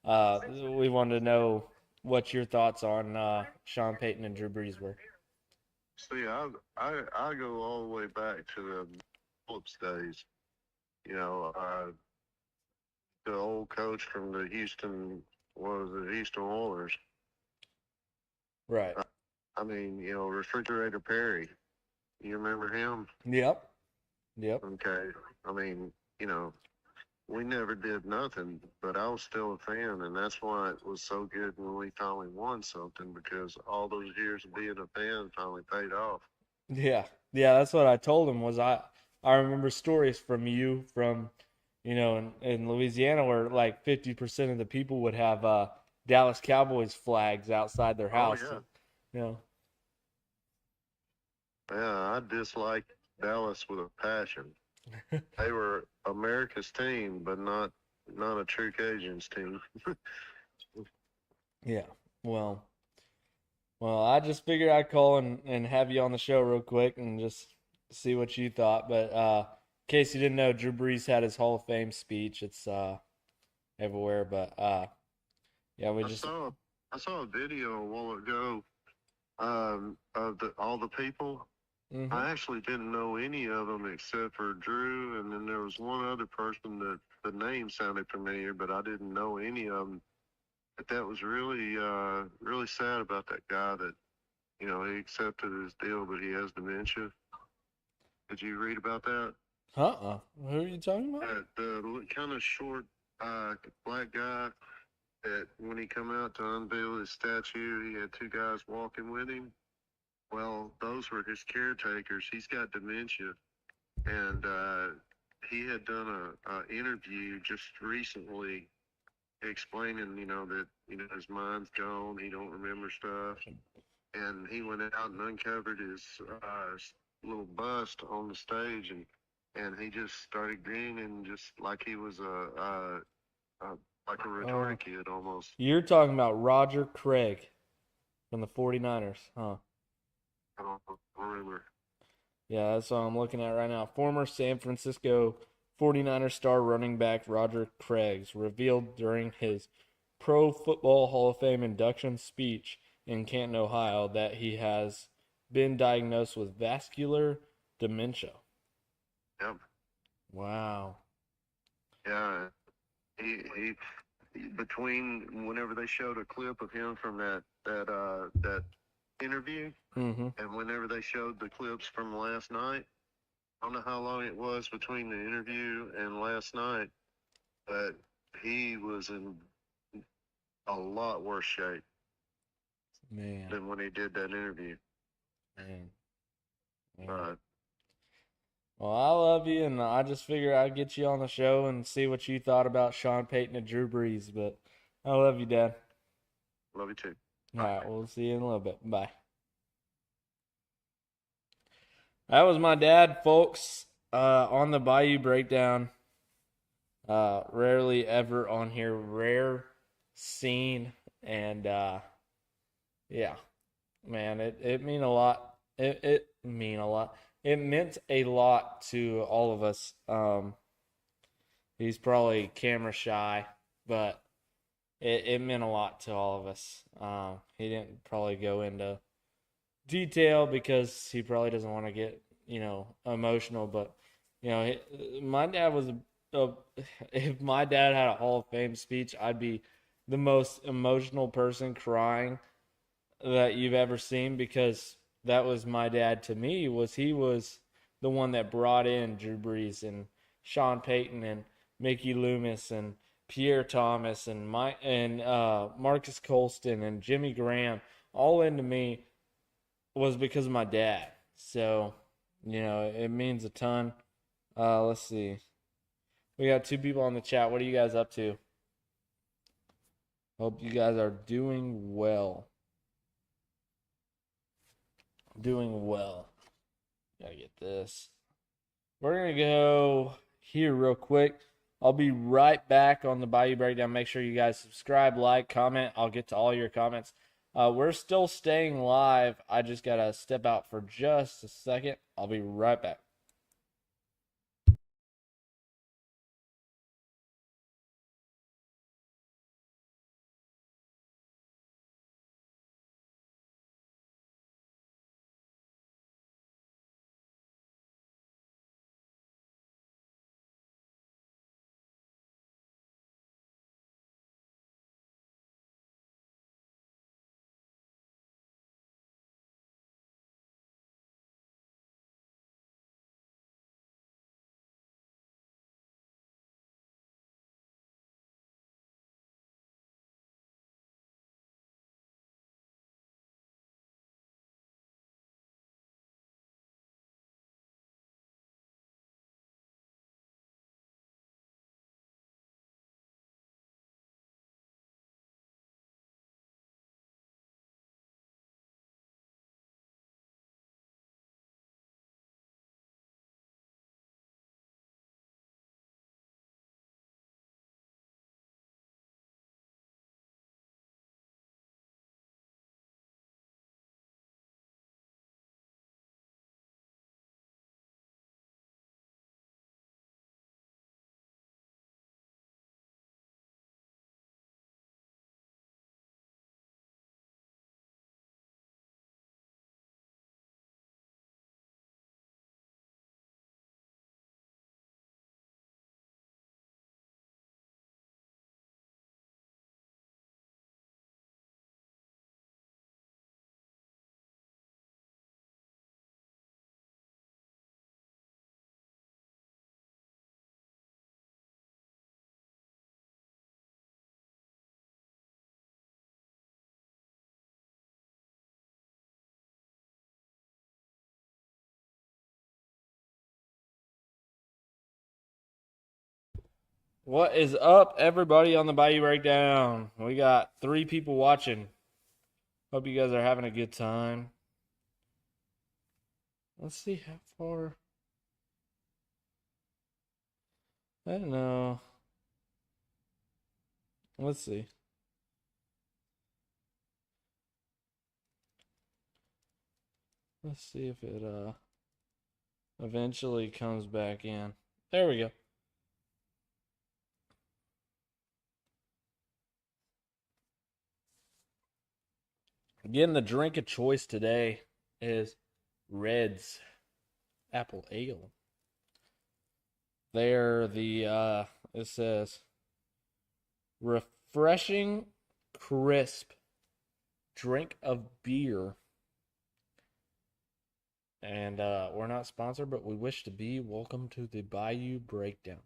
We wanted to know what your thoughts on Sean Payton and Drew Brees were. See, I go all the way back to the Phillips days. You know, the old coach from the Houston Oilers. Right. I mean, you know, Refrigerator Perry. You remember him? Yep. Okay. I mean, you know, we never did nothing, but I was still a fan, and that's why it was so good when we finally won something, because all those years of being a fan finally paid off. Yeah. That's what I told him. I remember stories from you from, you know, in Louisiana where like 50% of the people would have Dallas Cowboys flags outside their house. Oh, yeah. You know. Yeah, I dislike Dallas with a passion. They were America's team, but not a true Cajuns team. Yeah. Well, I just figured I'd call and have you on the show real quick and just see what you thought. But in case you didn't know, Drew Brees had his Hall of Fame speech. It's everywhere. But yeah, I saw a video a while ago of all the people. Mm-hmm. I actually didn't know any of them except for Drew, and then there was one other person that the name sounded familiar, but I didn't know any of them. But that was really really sad about that guy that, you know, he accepted his deal, but he has dementia. Did you read about that? Who are you talking about? The kind of short black guy that when he come out to unveil his statue, he had two guys walking with him. Well, those were his caretakers. He's got dementia, and he had done a interview just recently explaining, you know, that, you know, his mind's gone, he don't remember stuff, and he went out and uncovered his little bust on the stage, and he just started grinning, just like he was like a retarded kid almost. You're talking about Roger Craig from the 49ers, huh? I don't remember. Yeah, that's what I'm looking at right now. Former San Francisco 49er star running back Roger Craig's revealed during his Pro Football Hall of Fame induction speech in Canton, Ohio, that he has been diagnosed with vascular dementia. Yep. Wow. Yeah. He between whenever they showed a clip of him from that interview, Mm-hmm. and whenever they showed the clips from last night, I don't know how long it was between the interview and last night, but he was in a lot worse shape than when he did that interview. Man. Well, I love you, and I just figured I'd get you on the show and see what you thought about Sean Payton and Drew Brees. But I love you, Dad. Love you too. All right, we'll see you in a little bit. Bye. That was my dad, folks, on the Bayou Breakdown. Rarely ever on here. Rare scene. And yeah, man, it mean a lot. It mean a lot. It meant a lot to all of us. He's probably camera shy, but it meant a lot to all of us. He didn't probably go into detail because he probably doesn't want to get, emotional. But, my dad was if my dad had a Hall of Fame speech, I'd be the most emotional person crying that you've ever seen, because that was my dad to me. He was the one that brought in Drew Brees and Sean Payton and Mickey Loomis and Pierre Thomas and Marcus Colston and Jimmy Graham all into me, was because of my dad. So, it means a ton. Let's see. We got 2 people on the chat. What are you guys up to? Hope you guys are doing well. Doing well. Gotta get this. We're gonna go here real quick. I'll be right back on the Bayou Breakdown. Make sure you guys subscribe, like, comment. I'll get to all your comments. We're still staying live. I just gotta step out for just a second. I'll be right back. What is up, everybody, on the Bayou Breakdown? We got 3 people watching. Hope you guys are having a good time. Let's see how far. I don't know. Let's see. Let's see if it eventually comes back in. There we go. Again, the drink of choice today is Red's Apple Ale. They're it says refreshing, crisp drink of beer. And we're not sponsored, but we wish to be. Welcome to the Bayou Breakdown.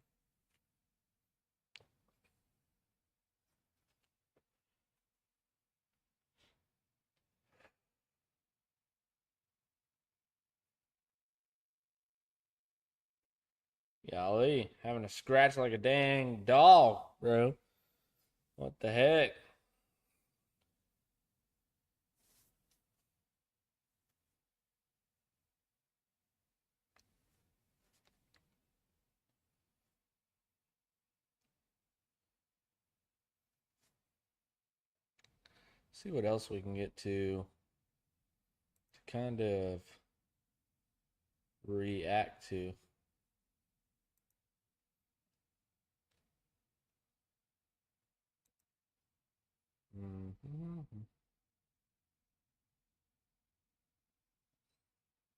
Golly, having a scratch like a dang dog, bro. What the heck? See what else we can get to kind of react to.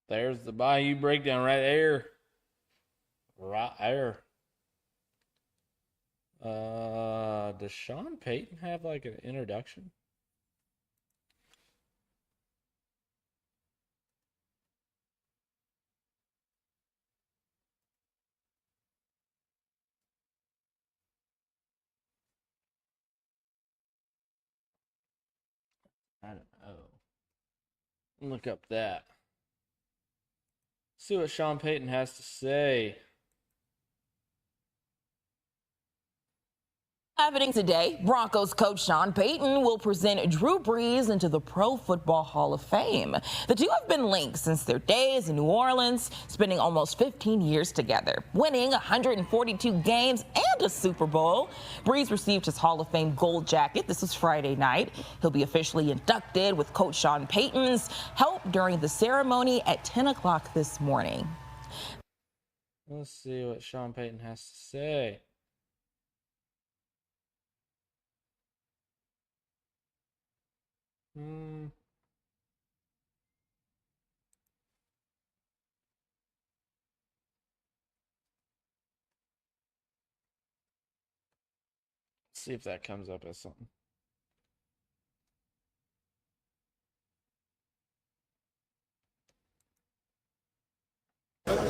There's the Bayou Breakdown right there. Right there. Does Sean Payton have like an introduction? I don't know. Look up that. See what Sean Payton has to say. Happening today, Broncos coach Sean Payton will present Drew Brees into the Pro Football Hall of Fame. The two have been linked since their days in New Orleans, spending almost 15 years together, winning 142 games and a Super Bowl. Brees received his Hall of Fame gold jacket. This was Friday night. He'll be officially inducted with coach Sean Payton's help during the ceremony at 10 o'clock this morning. Let's see what Sean Payton has to say. See if that comes up as something.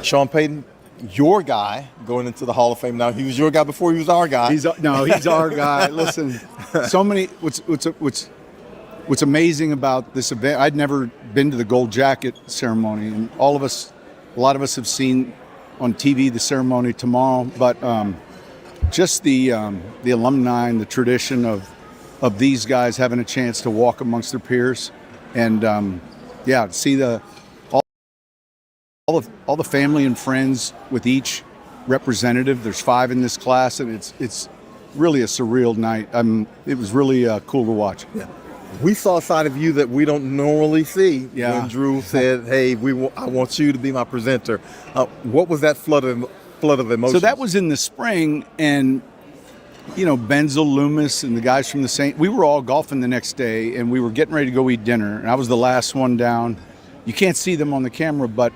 Sean Payton, your guy going into the Hall of Fame now. He was your guy before he was our guy. He's our guy. Listen, so many. What's amazing about this event? I'd never been to the gold jacket ceremony, and a lot of us have seen on TV the ceremony tomorrow. But just the alumni and the tradition of these guys having a chance to walk amongst their peers, and see all the family and friends with each representative. There's 5 in this class, and it's really a surreal night. It was really cool to watch. Yeah. We saw a side of you that we don't normally see. Yeah. When Drew said, "Hey, I want you to be my presenter." What was that flood of emotions? So that was in the spring, and Benzel, Loomis, and the guys from the Saint. We were all golfing the next day, and we were getting ready to go eat dinner. And I was the last one down. You can't see them on the camera, but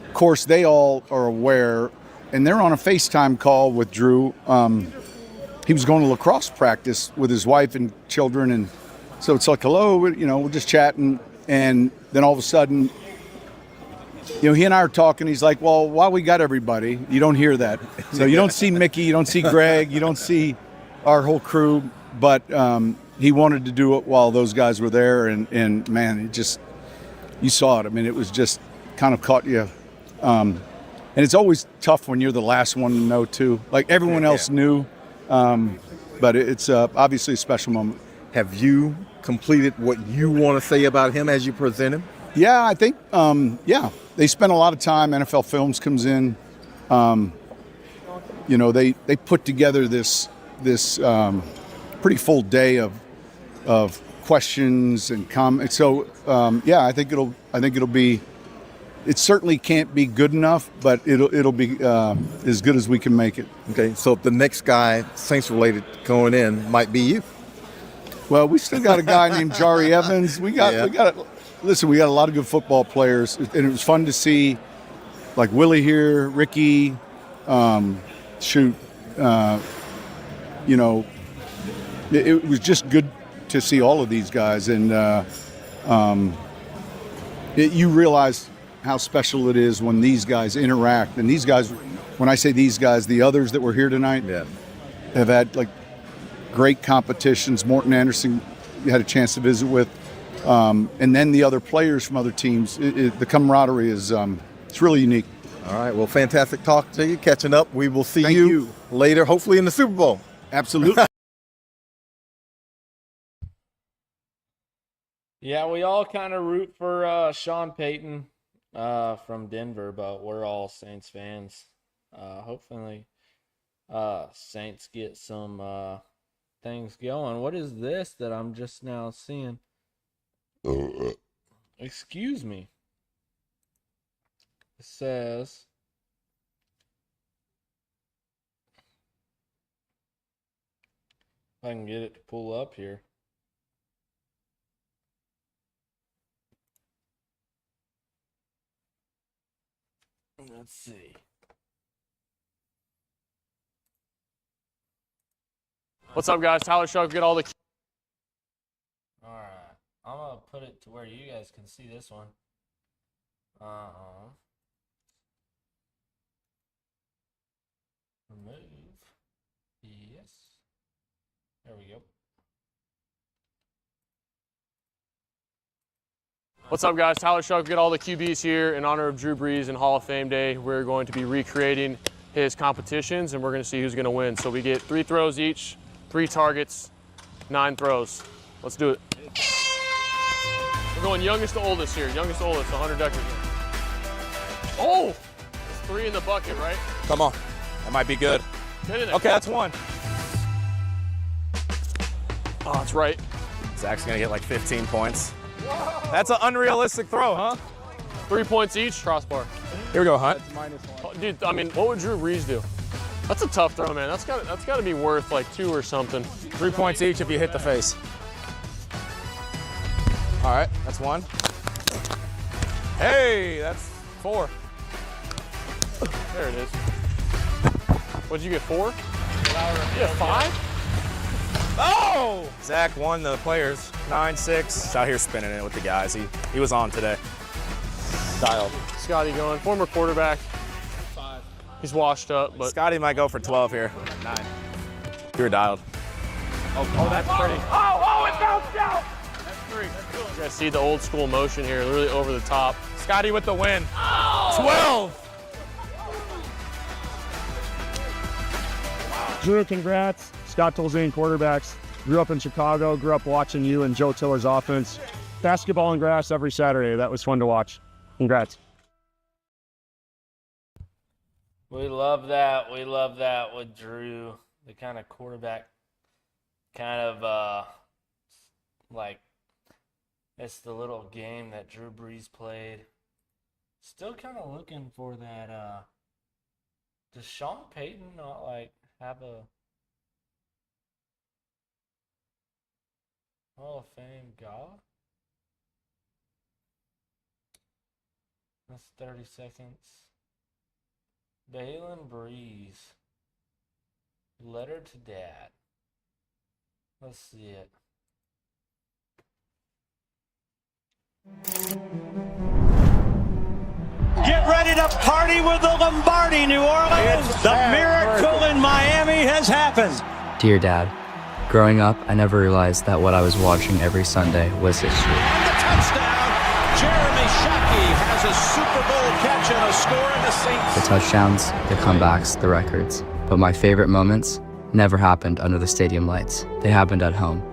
of course they all are aware, and they're on a FaceTime call with Drew. He was going to lacrosse practice with his wife and children, and so it's like, hello, we're just chatting, and then all of a sudden, he and I are talking. He's like, well, while we got everybody, you don't hear that. So you don't see Mickey, you don't see Greg, you don't see our whole crew, but he wanted to do it while those guys were there, and man, you saw it. I mean, it was just kind of caught you. And it's always tough when you're the last one to know, too. Like, everyone else knew, but it's obviously a special moment. Have you completed what you want to say about him as you present him? Yeah, I think, they spent a lot of time. NFL Films comes in. They put together this pretty full day of questions and comments. So, I think it'll be. It certainly can't be good enough, but it'll be as good as we can make it. Okay, so the next guy, Saints related, going in might be you. Well, we still got a guy named Jari Evans. We got a lot of good football players, and it was fun to see, like Willie here, Ricky, it was just good to see all of these guys, and you realize how special it is when these guys interact. And these guys, when I say these guys, the others that were here tonight, have had like great competitions. Morton Anderson, you had a chance to visit with, and then the other players from other teams. The camaraderie is it's really unique. All right, well, fantastic talk to you, catching up. We will see Thank you later, hopefully in the Super Bowl. Absolutely. Yeah, we all kind of root for Sean Payton from Denver, but we're all Saints fans. Hopefully, Saints get some things going. What is this that I'm just now seeing? Excuse me. It says, if I can get it to pull up here. Let's see. What's up, guys? Tyler Shuck, get all the... All right. I'm going to put it to where you guys can see this one. Remove. Yes. There we go. What's up, guys? Tyler Shuck, get all the QBs here in honor of Drew Brees and Hall of Fame Day. We're going to be recreating his competitions, and we're going to see who's going to win. So we get 3 throws each, 3 targets, 9 throws. Let's do it. We're going youngest to oldest here. Youngest to oldest, 100 deckers. Oh! It's 3 in the bucket, right? Come on. That might be good. Get in there. Okay, that's 1. Oh, that's right. Zach's going to get like 15 points. Whoa. That's an unrealistic throw, huh? 3 points each, crossbar. Here we go, Hunt. Oh, dude, I mean, what would Drew Brees do? That's a tough throw, man. That's got to be worth like 2 or something. 3 points each if you hit the face. All right, that's 1. Hey, that's 4. There it is. What'd you get, 4? Yeah, 5? Oh! Zach won the players. 9-6. He's out here spinning it with the guys. He was on today. Dialed. Scotty going, former quarterback. 5. He's washed up, but Scotty might go for 12 here. 9. You were dialed. Oh, that's pretty. Oh, it bounced out! That's 3. you guys see the old school motion here, really over the top. Scotty with the win. Oh! 12! Drew, congrats. Scott Tolzien, quarterbacks. Grew up in Chicago, grew up watching you and Joe Tiller's offense. Basketball and grass every Saturday. That was fun to watch. Congrats. We love that. We love that with Drew, the kind of quarterback, kind of like it's the little game that Drew Brees played. Still kind of looking for that. Does Sean Payton not like have a Hall of Fame God? That's 30 seconds. Bayou Breeze. Letter to Dad. Let's see it. Get ready to party with the Lombardi, New Orleans. The miracle in Miami has happened. Dear Dad, growing up, I never realized that what I was watching every Sunday was history. And the touchdown. Jeremy Shockey has a Super Bowl catch and a score in the Saints. The touchdowns, the comebacks, the records. But my favorite moments never happened under the stadium lights. They happened at home.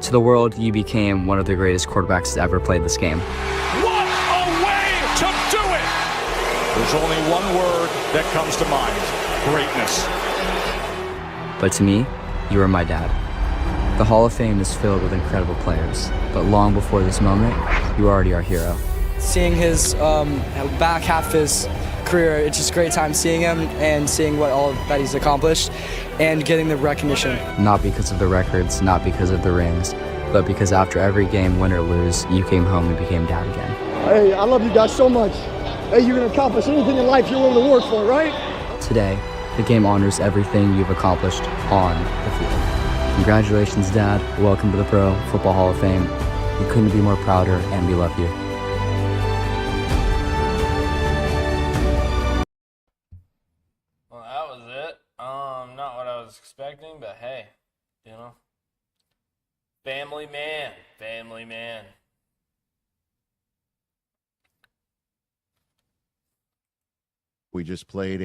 To the world, you became one of the greatest quarterbacks to ever play this game. What a way to do it! There's only one word that comes to mind: greatness. But to me, you were my dad. The Hall of Fame is filled with incredible players, but long before this moment, you were already our hero. Seeing his back half of his career, it's just a great time seeing him and seeing what all that he's accomplished and getting the recognition. Not because of the records, not because of the rings, but because after every game, win or lose, you came home and became dad again. Hey, I love you guys so much. Hey, you're gonna accomplish anything in life you're willing to work for, right? Today, the game honors everything you've accomplished on the field. Congratulations, Dad. Welcome to the Pro Football Hall of Fame. We couldn't be more prouder, and we love you. Well, that was it. Not what I was expecting, but hey, you know, family man, family man. We just played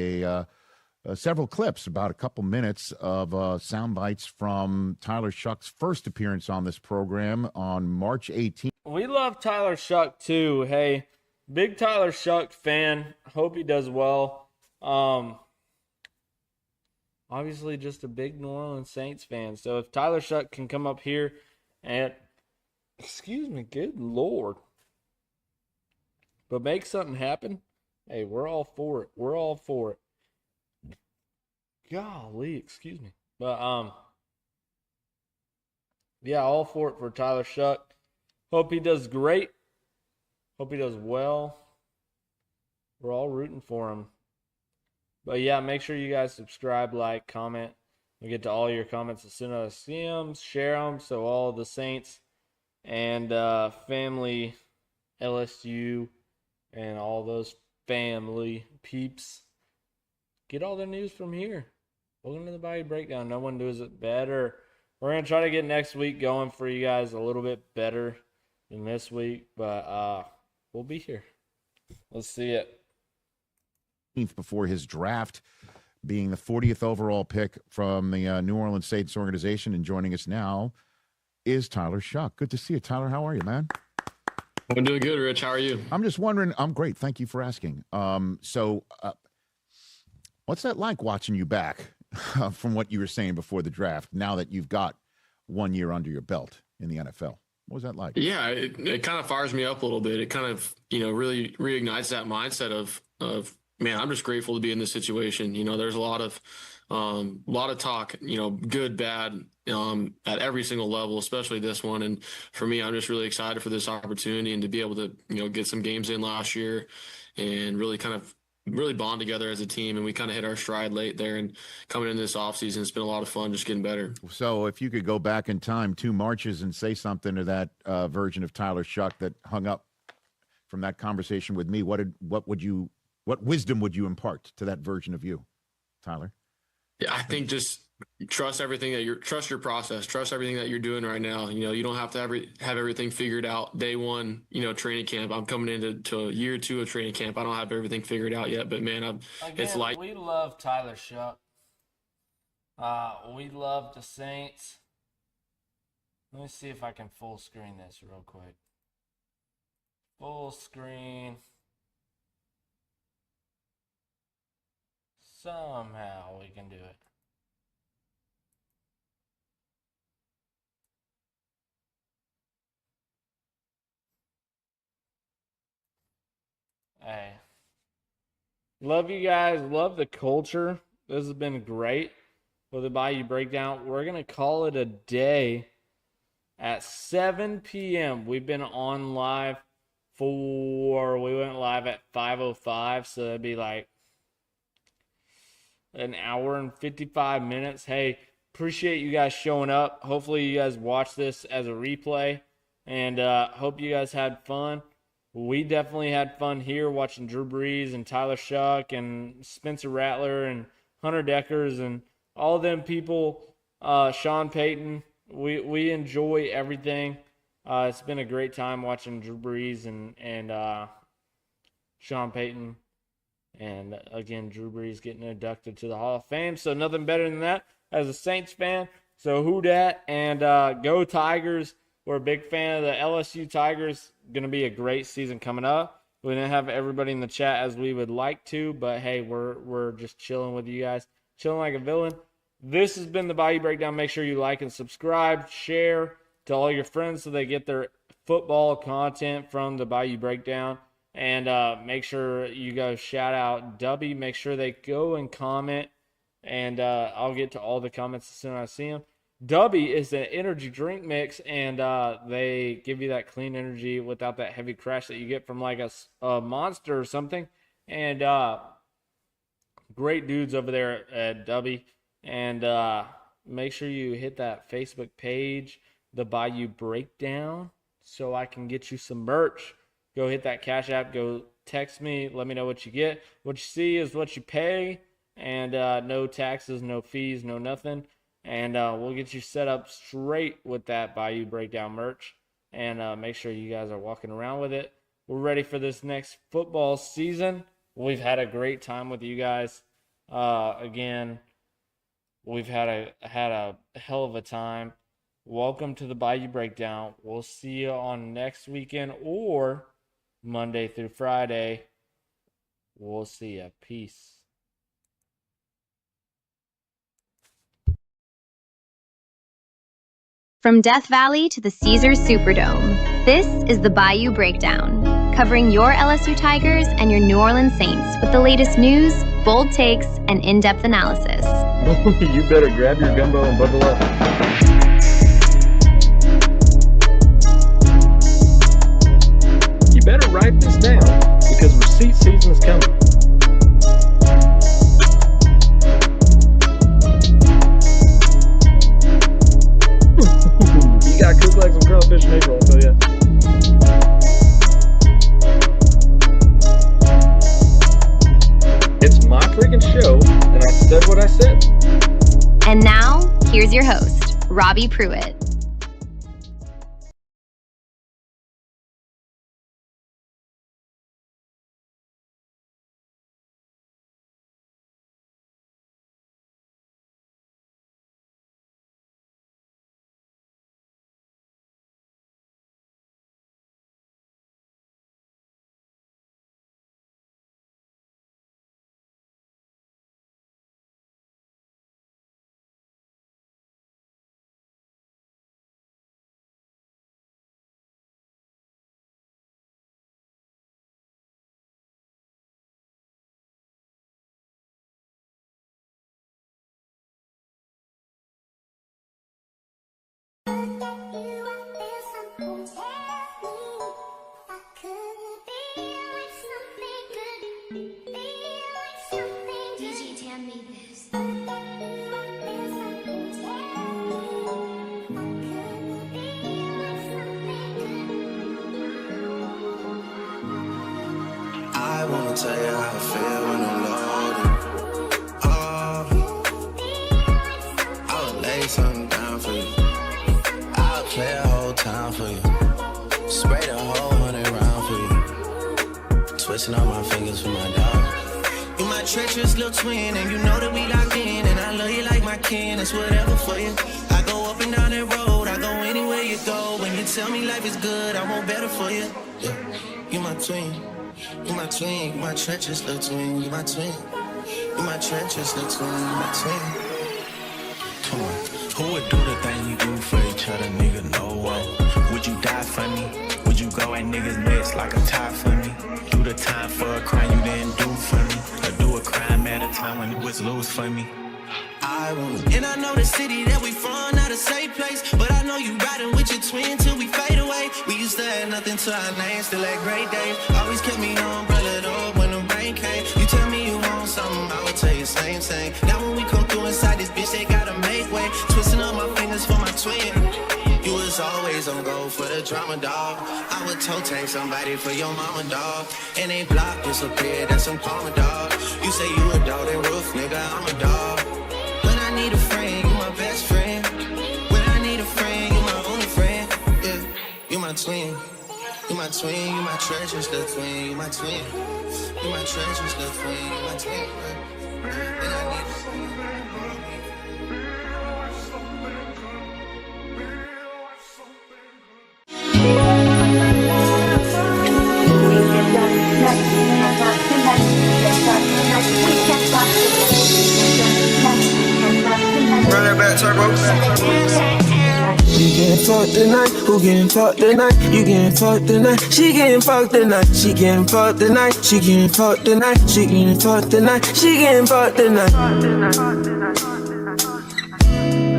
several clips, about a couple minutes of sound bites from Tyler Shuck's first appearance on this program on March 18th. We love Tyler Shuck too. Hey, big Tyler Shuck fan. Hope he does well. Obviously just a big New Orleans Saints fan. So if Tyler Shuck can come up here and, excuse me, good Lord, but make something happen, hey, we're all for it. We're all for it. Golly, excuse me. But, yeah, all for it for Tyler Shuck. Hope he does great. Hope he does well. We're all rooting for him. But yeah, make sure you guys subscribe, like, comment. We get to all your comments as soon as I see them. Share them so all the Saints and family, LSU, and all those family peeps get all their news from here. Welcome to the Bayou Breakdown. No one does it better. We're going to try to get next week going for you guys a little bit better than this week. But we'll be here. Let's see it. Before his draft, being the 40th overall pick from the New Orleans Saints organization, and joining us now is Tyler Shuck. Good to see you, Tyler. How are you, man? I'm doing good, Rich. How are you? I'm just wondering. I'm great. Thank you for asking. So what's that like watching you back from what you were saying before the draft, now that you've got 1 year under your belt in the NFL? What was that like? Yeah, it kind of fires me up a little bit. It kind of, really reignites that mindset of man, I'm just grateful to be in this situation. There's a lot of talk, good, bad, at every single level, especially this one. And for me, I'm just really excited for this opportunity and to be able to, get some games in last year and really bond together as a team. And we kind of hit our stride late there, and coming into this offseason, it's been a lot of fun just getting better. So if you could go back in time 2 Marches and say something to that version of Tyler Shuck that hung up from that conversation with me, what wisdom would you impart to that version of you, Tyler? Yeah, I think just trust everything trust your process, trust everything that you're doing right now. You don't have to have everything figured out day one, training camp. I'm coming into year 2 of training camp. I don't have everything figured out yet, but man, it's like, we love Tyler Shuck. We love the Saints. Let me see if I can full screen this real quick. Full screen. Somehow we can do it. Hey. Love you guys. Love the culture. This has been great with the Bayou Breakdown. We're going to call it a day at 7 p.m. We've been on live we went live at 5:05, so that'd be like an hour and 55 minutes. Hey, appreciate you guys showing up. Hopefully you guys watch this as a replay, and hope you guys had fun. We definitely had fun here watching Drew Brees and Tyler Shuck and Spencer Rattler and Hunter Deckers and all them people, Sean Payton. We enjoy everything. It's been a great time watching Drew Brees and Sean Payton. And again, Drew Brees getting inducted to the Hall of Fame. So nothing better than that as a Saints fan. So WHO DAT and Go Tigers. We're a big fan of the LSU Tigers. Going to be a great season coming up. We didn't have everybody in the chat as we would like to, but hey, we're just chilling with you guys. Chilling like a villain. This has been the Bayou Breakdown. Make sure you like and subscribe. Share to all your friends so they get their football content from the Bayou Breakdown. And make sure you go shout out Dubby. Make sure they go and comment. And I'll get to all the comments as soon as I see them. Dubby is an energy drink mix, and they give you that clean energy without that heavy crash that you get from like a Monster or something. And great dudes over there at Dubby. And make sure you hit that Facebook page, the Bayou Breakdown, so I can get you some merch. Go hit that Cash App. Go text me. Let me know what you get. What you see is what you pay. And no taxes, no fees, no nothing. And we'll get you set up straight with that Bayou Breakdown merch. And make sure you guys are walking around with it. We're ready for this next football season. We've had a great time with you guys. Again, we've had a hell of a time. Welcome to the Bayou Breakdown. We'll see you on next weekend or Monday through Friday. We'll see you. Peace. From Death Valley to the Caesars Superdome, this is the Bayou Breakdown, covering your LSU Tigers and your New Orleans Saints with the latest news, bold takes, and in-depth analysis. You better grab your gumbo and buckle up. You better write this down, because receipt season is coming. You got cooked like some crawfish in April, I'll tell ya. It's my freaking show, and I said what I said. And now, here's your host, Robbie Pruitt. I wanna tell you how I feel when I'm loaded. Oh, I'll lay something down for you. I'll play a whole time for you. Spray the whole 100 round for you. Twisting all my fingers for my dog. You my treacherous little twin, and you know that we locked in. And I love you like my kin, it's whatever for you. I go up and down that road, I go anywhere you go. When you tell me life is good, I want better for you. Yeah, you my twin. You my twin, you my treacherous little twin, you my twin. You my treacherous little twin, you my twin. Come on, who would do the thing you do for each other, nigga? No one. Would you die for me? Would you go at niggas' necks like a tie for me? Do the time for a crime you didn't do for me? Or do a crime at a time when it was loose for me? I want, and I know the city that we from, not a safe place. But I know you riding with your twin till we fade away. We used to have nothing to our names, still had great days. Always kept me umbrellaed up when the rain came. You tell me you want something, I would tell you same. Now when we come through inside this bitch, they gotta make way. Twisting up my fingers for my twin. You was always on go for the drama, dog. I would toe tag somebody for your mama, dog. And they block disappeared, that's some karma, dog. You say you a dog, they roof, nigga, I'm a dog. When I need a friend, you my best friend. When I need a friend, you my only friend. Yeah, you my twin. You my twin, you my treacherous little twin. You my twin. You my treacherous little twin. You my twin. And I need a friend. Run that back, turbo. You getting fucked tonight? Who getting fucked tonight? You getting fucked tonight? She getting fucked tonight. She getting fucked tonight. She getting fucked tonight. She getting fucked tonight. She getting fucked tonight.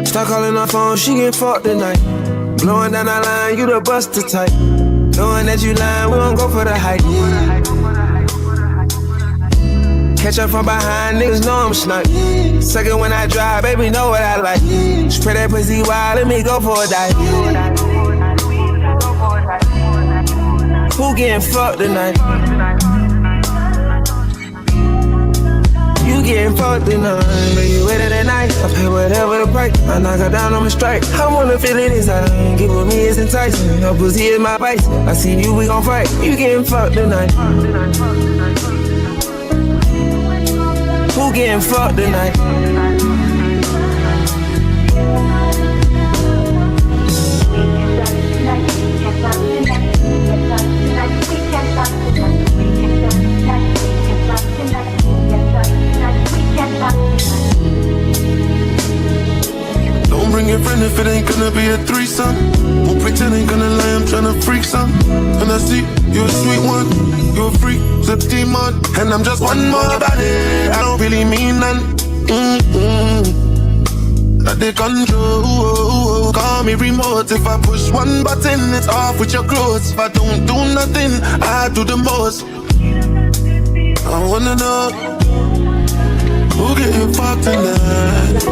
Start calling her phone. She getting fucked tonight. Blowing down the line, you the buster type. Knowing that you lying, we don't go for the hype. Catch up from behind, niggas know I'm snipe. Second when I drive, baby know what I like. Spread that pussy wide, let me go for a dive. Who getting fucked tonight? You getting fucked tonight, but you with it tonight. I pay whatever the price, I knock her down on my strike. I wanna feel it inside, get with me is enticing. Her pussy is my vice, I see you, we gon' fight. You getting fucked tonight. Who getting fucked tonight? it ain't gonna be a threesome. Won't pretend ain't gonna lie, I'm tryna freak some. And I see you a sweet one, you a freak, a demon. And I'm just one more body, I don't really mean none. That they control, call me remote. If I push one button, it's off with your clothes. If I don't do nothing, I do the most. I wanna know who getting fucked tonight.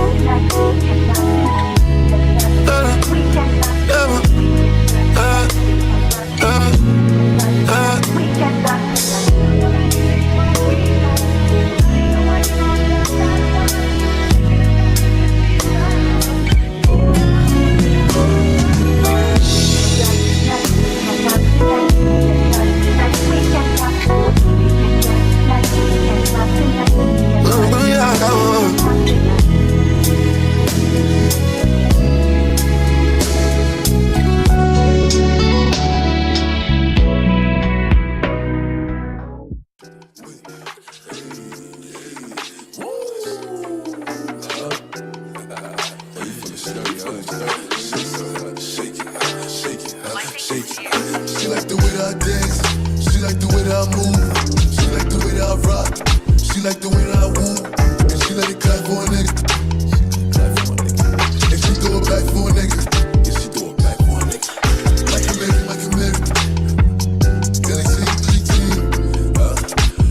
She like the way that I dance. She like the way that I move. She like the way that I rock. She like the way that I woo. And she let it clap for a nigga. And she throw it back for a nigga. Yeah, she throw it back for a nigga. Like a Mary, like a Mary. Billy Jean,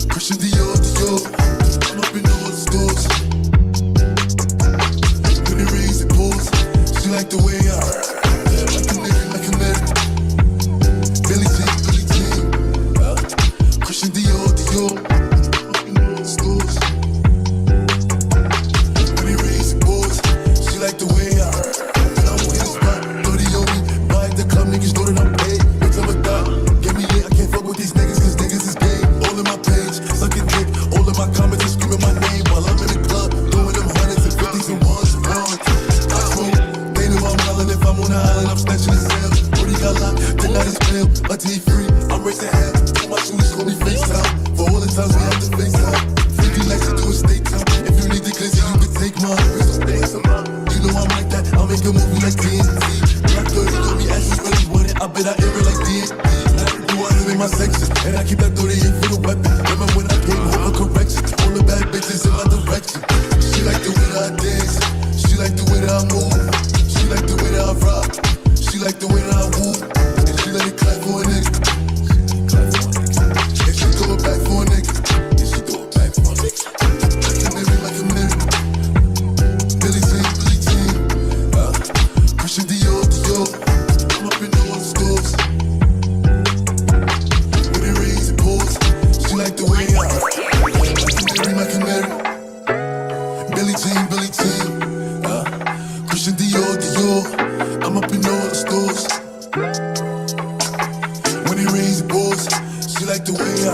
Christian Dior, Dior. I'm up in all the stores. When it rains, it pours. She like the way I like a Mary, like a Mary. Billy Jean, Christian Dior, Dior. Up in all the stores. When it rains, it pours. She like the way I won't hit a spot. 30 on me, buy at the club, niggas know that I'm paid. Bitch, I'm a dog. Get me lit, I can't fuck with these niggas, cause niggas is gay. All in my page, sucking dick. All in my comments and screaming my name while I'm in the club. Throwing them hundreds and fifties and ones. I smoke, they know I'm wildin'. If I'm on the island, I'm snatching the cell. Brody got locked, tonight is bail. Until he free, I'm racing hell. All my shooters call me FaceTime. For all the times we have to FaceTime. 50 likes to do a state time. If you need the glizzy, you can take mine. You know I'm like that, I'll make a movie like TNT. Black 30, know me asses really want it. I bet I air it like DNT. You want it in my section, and I keep that 38 for the weapon. Remember when I came home, a correction. All the bad bitches in my direction. She like the way that I dance. She like the way that I move. She like the way that I rock. She like the way that I woo. And she let it clap for a nigga. And she throw it back for a nigga. And she throw it back for a nigga. Like a Mary, like a Mary. Billy Jean, Christian Dior, Dior. I'm up in all the stores. When it rains, it pours. She like the way I like a Mary. Billy Jean, Christian Dior, Dior. I'm up in all the stores. When it rains, it pours. She like the way I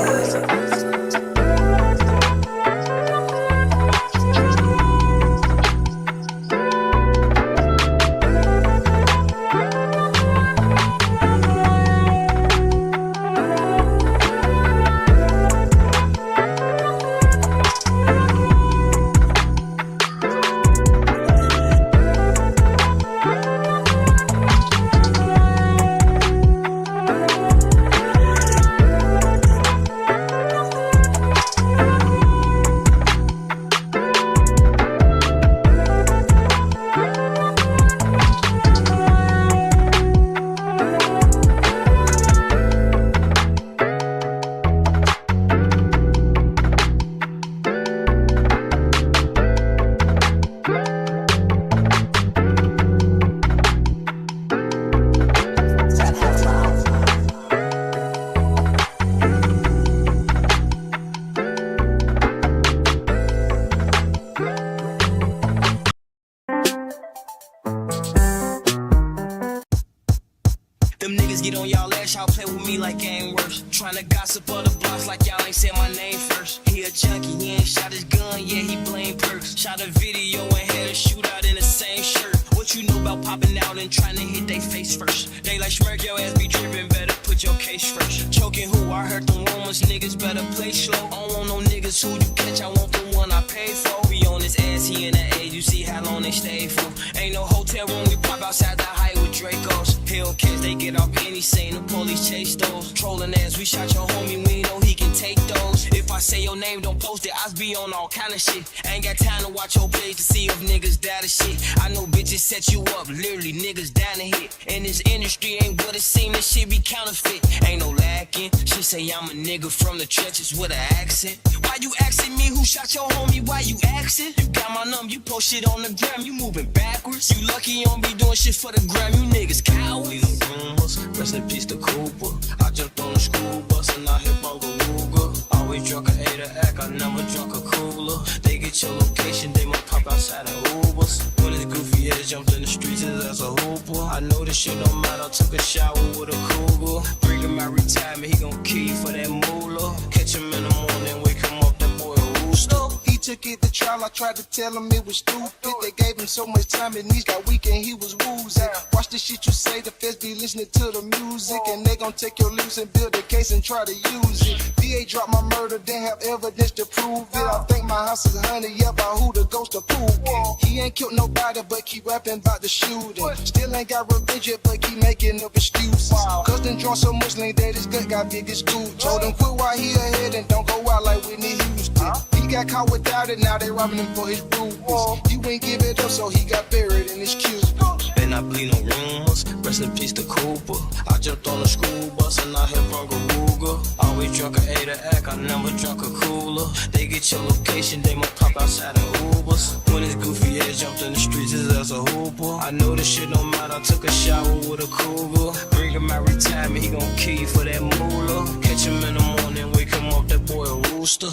Them niggas get on y'all ass, y'all play with me like ain't worse. Tryna gossip other blocks like y'all ain't said my name first. He a junkie, he ain't shot his gun, yeah, he blame perks. Shot a video and had a shootout in the same shirt. What What you know about popping out and trying to hit they face first? They like smirk your ass be tripping, better put your case first. Choking who? I heard them rumors, niggas better play slow. I don't want no niggas who you catch, I want the one I paid for. We on his ass, he in the A, you see how long they stay for. Ain't no hotel room, we pop outside the height with Dracos. Hellcats, they get off any scene, the police chase those. Trolling ass, we shot your homie, we know he can take those. If I say your name, don't post it, I be on all kind of shit. Ain't got time to watch your page to see if niggas die to shit. I know bitches set you up, literally niggas down to hit. And this industry ain't what it seem, this shit be counterfeit. Ain't no lacking, she say I'm a nigga from the trenches with an accent. Why you asking me who shot your homie, why you asking? You got my number, you post shit on the gram, you moving backwards. You lucky you don't be doing shit for the gram, you niggas cowards. We no rumors, rest in peace to Cooper. I jumped on the school bus and I hit Bunga Ruger. Always drunk a 8 act, I never drunk a cooler. They get your location, they might pop outside in Ubers. When his goofy ass jumped in the streets as a hooper. I know this shit don't matter, took a shower with a cougar. Bring him my retirement, he gon' kill you for that moolah. Catch him in the morning, wake him up, that boy a rooster. He took it to trial, I tried to tell him it was stupid. They gave him so much time, his knees got weak and he was woozy. Watch the shit you say, the feds be listening to the music. And they gon' take your loose and build a case and try to use it. VA dropped my murder, didn't have evidence to prove it. I think my house is honey, yeah, by who the ghost of Pookie. He ain't killed nobody, but keep rapping about the shooting. Still ain't got revenge yet, but keep making up excuses. Cause them drunk so much lean that his gut got big as school. Told him quit while he ahead and don't go out like Whitney Houston. He got caught without it, now they robbing him for his rubies. You ain't give it up, so he got buried in his cubes. And I bleed no rumors, rest in peace to Cooper. I jumped on the school bus and I hit Bunga Ruger. Always drunk a 8 act, I never drunk a cooler. They get your location, they might pop outside in Ubers. When his goofy ass jumped in the streets as a hooper. I know this shit don't matter, I took a shower with a cougar. Bring him my retirement, he gon' kill you for that moolah. Catch him in the morning, wake him up, that boy a rooster.